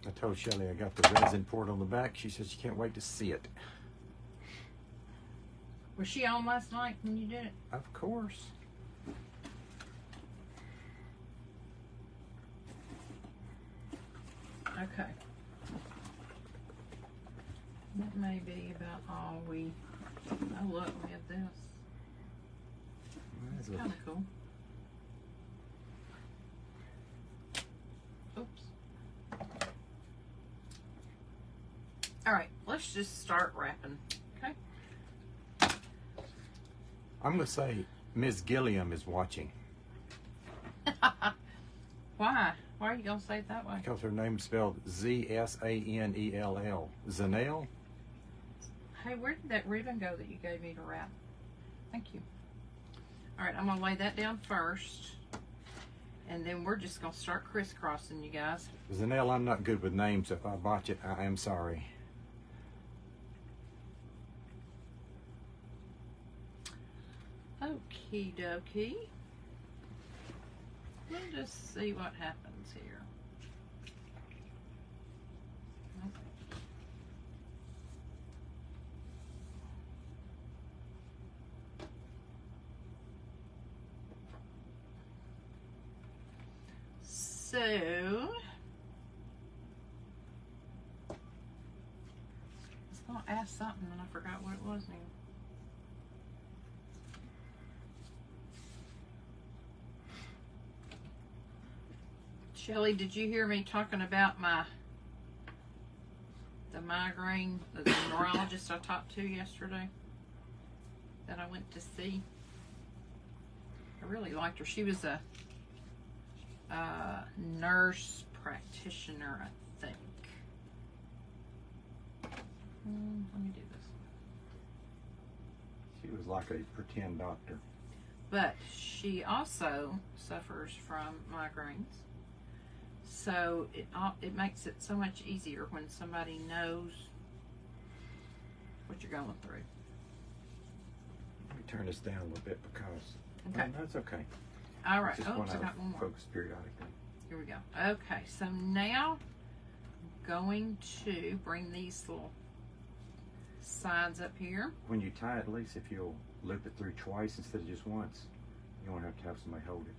I told Shelly I got the resin poured on the back. She said she can't wait to see it. Was she on last night when you did it? Of course. Okay. That may be about all we... Oh, look, we have this. It's kind of cool. Oops. All right, let's just start wrapping, okay? I'm going to say Ms. Gilliam is watching Why? Why are you going to say it that way? because her name's spelled Z-S-A-N-E-L-L. Zanelle? Hey, where did that ribbon go that you gave me to wrap? Thank you. All right, I'm going to lay that down first. And then we're just going to start crisscrossing, you guys. Zanelle, I'm not good with names. If I botch it, I am sorry. Okie dokie. We'll just see what happens here. So, I was going to ask something and I forgot what it was now. Shelly, did you hear me talking about the migraine, the neurologist I talked to yesterday that I went to see? I really liked her. She was a nurse practitioner, I think. Let me do this. She was like a pretend doctor. But she also suffers from migraines. So it makes it so much easier when somebody knows what you're going through. Let me turn this down a little bit because Okay. no, that's okay. All right. Just Oh, want I to got one more. focus periodically. Here we go. Okay, so now I'm going to bring these little sides up here. When you tie it, Lisa, if you'll loop it through twice instead of just once, you won't have to have somebody hold it.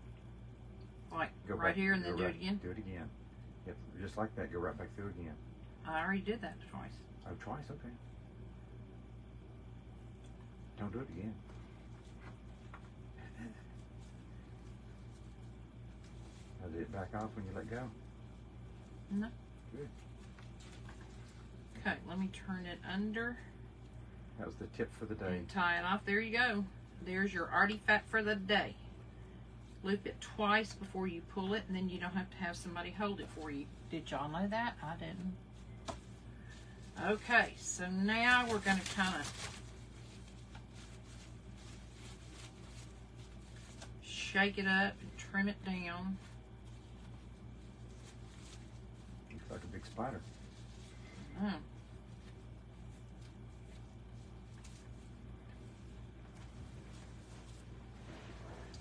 Like Go right back, here and then go do right- it again. Do it again. Yep, just like that. Go right back through again. I already did that twice. Oh, twice? Okay. Don't do it again. Now, did it back off when you let go? No. Good. Okay, let me turn it under That was the tip for the day. and tie it off. There you go. There's your artifact for the day. Loop it twice before you pull it, and then you don't have to have somebody hold it for you. Did y'all know that? I didn't. Okay, so now we're going to kind of shake it up and trim it down. Looks like a big spider. Mm.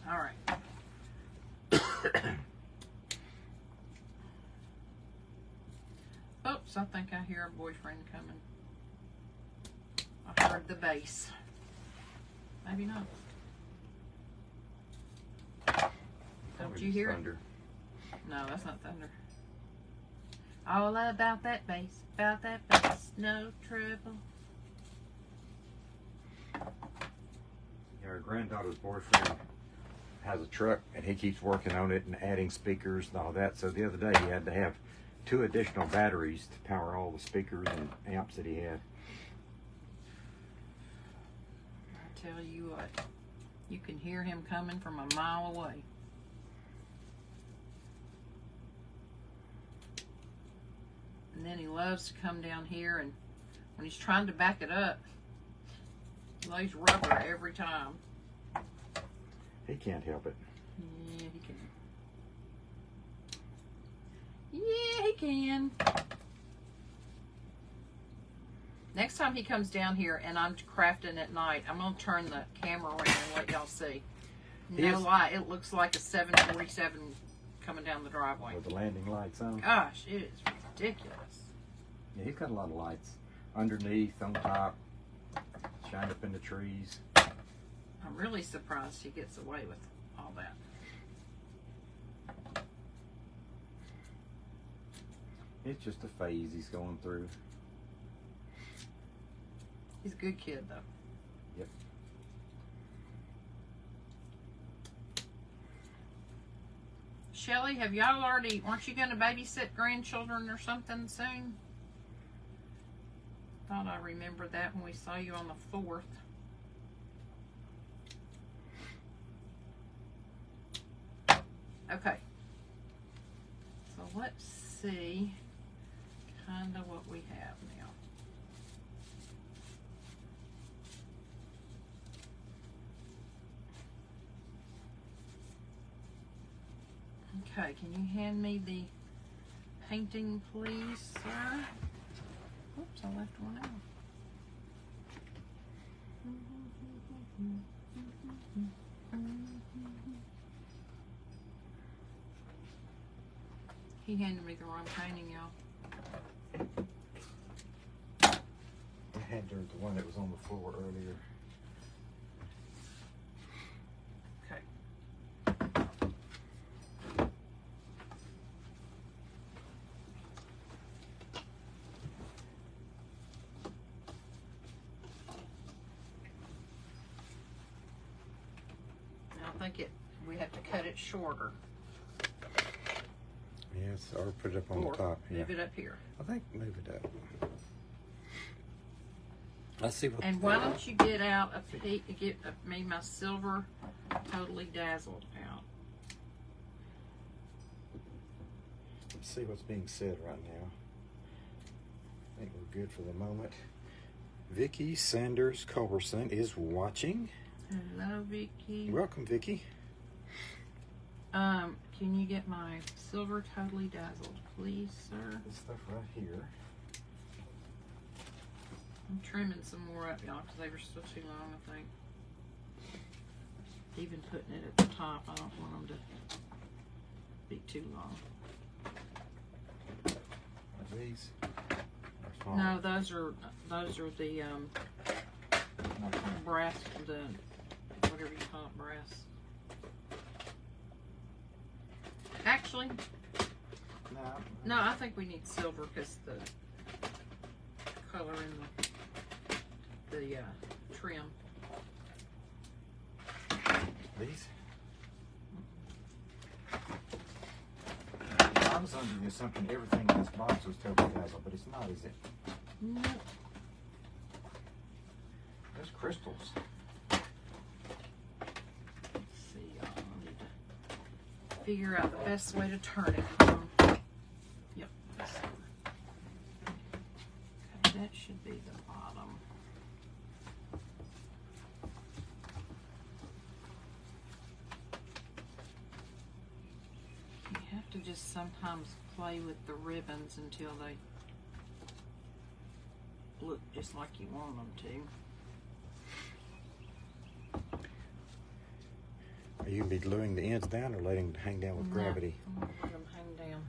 All right. Oops, I think I hear a boyfriend coming. I heard the bass. Maybe not. Don't you hear Thunder. it? No, that's not thunder. All about that bass, no trouble. Yeah, our granddaughter's boyfriend has a truck and he keeps working on it and adding speakers and all that. So the other day he had to have 2 additional batteries to power all the speakers and amps that he had. I tell you what, you can hear him coming from a mile away. And then he loves to come down here, and when he's trying to back it up, he lays rubber every time. He can't help it. Yeah, he can. Yeah, he can. Next time he comes down here and I'm crafting at night, I'm going to turn the camera around and let y'all see. No lie, it looks like a 747 coming down the driveway. With the landing lights on. Gosh, it is ridiculous. Yeah, he's got a lot of lights. Underneath, on top, shine up in the trees. I'm really surprised he gets away with all that. It's just a phase he's going through. He's a good kid, though. Yep. Shelly, have y'all already, aren't you going to babysit grandchildren or something soon? Thought I remembered that when we saw you on the 4th. Okay. So let's see kind of what we have now. Okay, can you hand me the painting, please, sir? Oops, I left one out. He handed me the wrong painting, y'all. I handed her the one that was on the floor earlier. We have to cut it shorter. Yes, or put it up on Or the top. Yeah. move it up here. I think move it up. Let's see what. And why don't you get out me my silver totally dazzled out. Let's see what's being said right now. I think we're good for the moment. Vicky Sanders Culberson is watching. Hello, Vicky. Welcome, Vicky. Can you get my silver totally dazzled, please, sir? This stuff right here. I'm trimming some more up, y'all, because they were still too long, I think. Even putting it at the top, I don't want them to be too long. Are these? Are No, those are the brass, the whatever you call it, brass. Actually, no, I think we need silver because the color in the trim. These? I was under the assumption everything in this box was totally dazzled, but it's not, is it? No. There's crystals. Let's see, y'all. I need to figure out the best way to turn it. Yep. Okay, that should be the bottom. to just sometimes play with the ribbons until they look just like you want them to. You can be gluing the ends down or letting them hang down with gravity. I'm gonna let them hang down.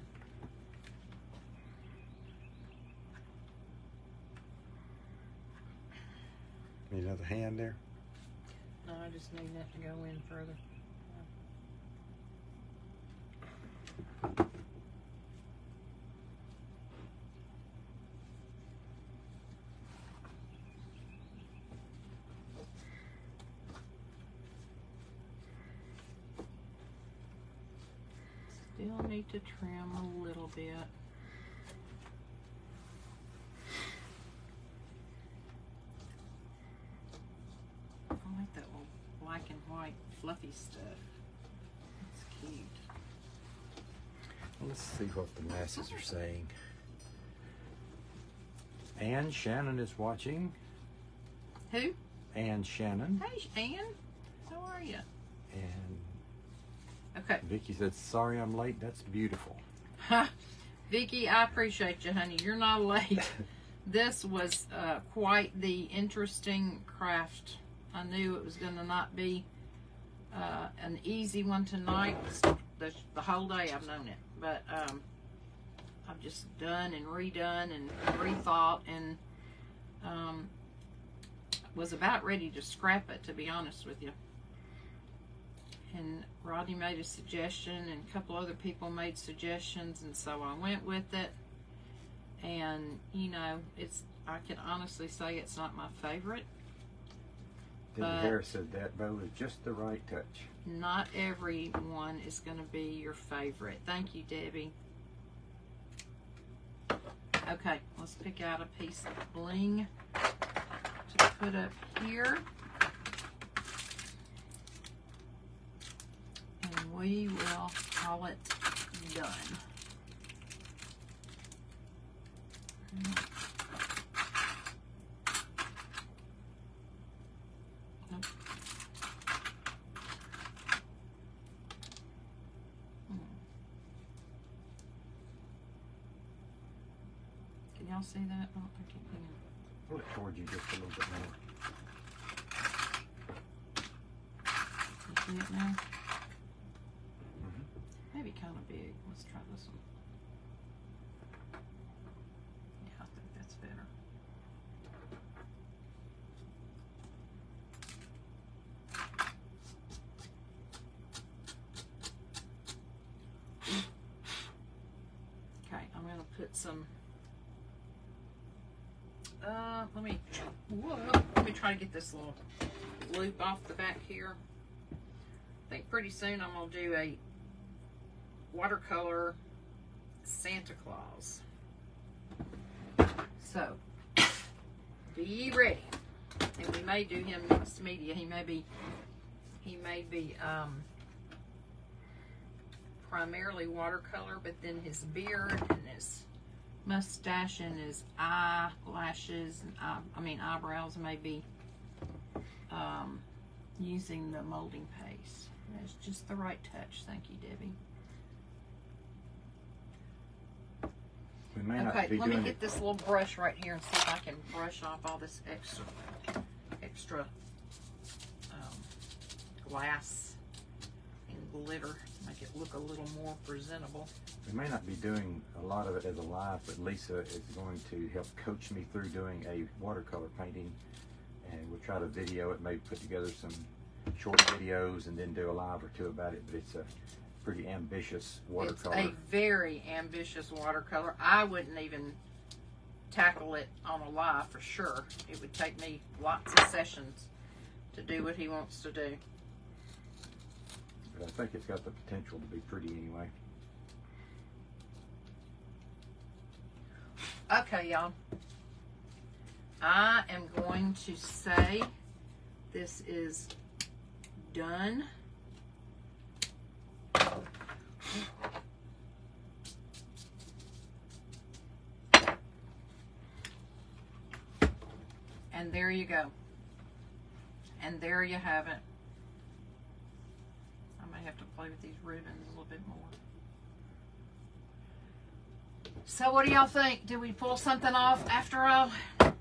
Need another hand there? No, I just need that to go in further. Still need to trim a little bit. I like that little black and white fluffy stuff. It's cute. Let's see what the masses are saying. Ann Shannon is watching. Who? Ann Shannon. Hey, Ann. How are you? And Okay. Vicky said, sorry I'm late. That's beautiful. Vicky, I appreciate you, honey. You're not late. This was quite the interesting craft. I knew it was going to not be an easy one tonight. The whole day I've known it. But I've just done and redone and rethought and was about ready to scrap it, to be honest with you. And Rodney made a suggestion and a couple other people made suggestions, and so I went with it. And you know, I can honestly say it's not my favorite. Debbie Harris said that bow is just the right touch. Not every one is going to be your favorite. Thank you, Debbie. Okay, let's pick out a piece of bling to put up here. And we will call it done. Nope. Can y'all see that? I don't think you can. Pull it towards you just a little bit more. You see it now? Maybe kind of big. Let's try this one. Yeah, I think that's better. Okay, I'm going to put some, let me try to get this little loop off the back here. I think pretty soon I'm going to do a watercolor Santa Claus. So, be ready. And we may do him mixed media. He may be primarily watercolor, but then his beard and his mustache and his eyelashes and eyebrows may be using the molding paste. That's just the right touch. Thank you, Debbie. We may not Okay, be let me doing get it. this little brush right here and see if I can brush off all this extra glass and glitter, make it look a little more presentable. We may not be doing a lot of it as a live, but Lisa is going to help coach me through doing a watercolor painting, and we'll try to video it, maybe put together some short videos and then do a live or two about it. But it's a pretty ambitious watercolor. It's a very ambitious watercolor. I wouldn't even tackle it on a live for sure. It would take me lots of sessions to do what he wants to do. But I think it's got the potential to be pretty anyway. Okay, y'all. I am going to say this is done. And there you go. And there you have it. I may have to play with these ribbons a little bit more. So what do y'all think? Did we pull something off after all? I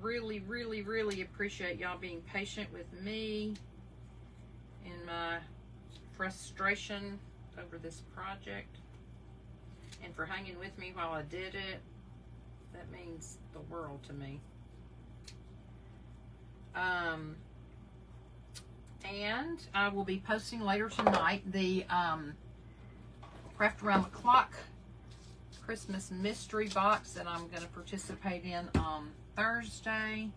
really, really, really appreciate y'all being patient with me in my frustration over this project, and for hanging with me while I did it. That means the world to me. And I will be posting later tonight the Craft Around the Clock Christmas mystery box that I'm going to participate in on Thursday.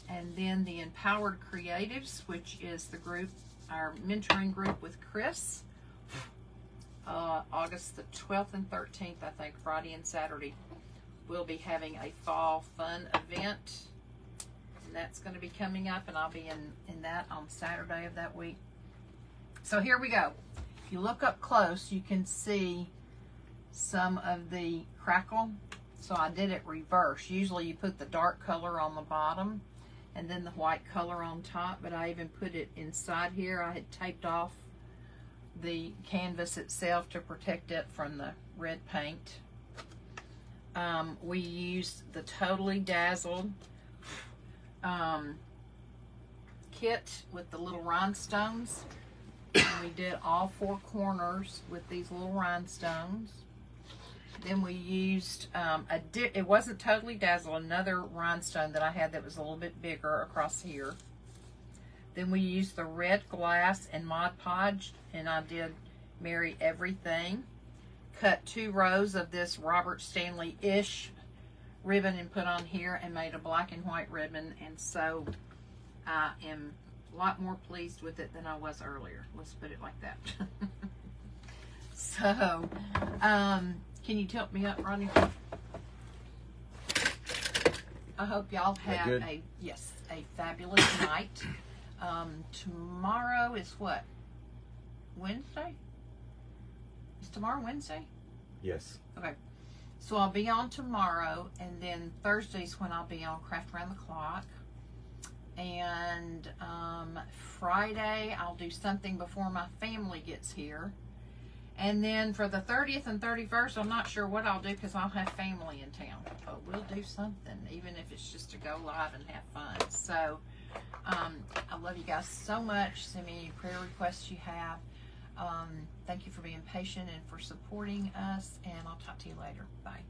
And then the Empowered Creatives, which is the group, our mentoring group with Chris. August the 12th and 13th, I think, Friday and Saturday, we'll be having a fall fun event. And that's going to be coming up, and I'll be in that on Saturday of that week. So here we go. If you look up close, you can see some of the crackle. So I did it reverse. Usually you put the dark color on the bottom and then the white color on top, but I even put it inside here. I had taped off the canvas itself to protect it from the red paint. We used the Totally Dazzled kit with the little rhinestones, and we did all four corners with these little rhinestones. Then we used it wasn't Totally Dazzled, another rhinestone that I had that was a little bit bigger across here. Then we used the red glass and Mod Podge, and I did Merry Everything. Cut 2 rows of this Robert Stanley-ish ribbon and put on here, and made a black and white ribbon, and so I am a lot more pleased with it than I was earlier. Let's put it like that. So, can you tilt me up, Ronnie? I hope y'all have a fabulous night. Tomorrow is what? Wednesday? Is tomorrow Wednesday? Yes. Okay. So I'll be on tomorrow, and then Thursday's when I'll be on Craft Around the Clock. And Friday I'll do something before my family gets here. And then for the 30th and 31st, I'm not sure what I'll do because I'll have family in town. But we'll do something, even if it's just to go live and have fun. So I love you guys so much. Send me any prayer requests you have. Thank you for being patient and for supporting us, and I'll talk to you later. Bye.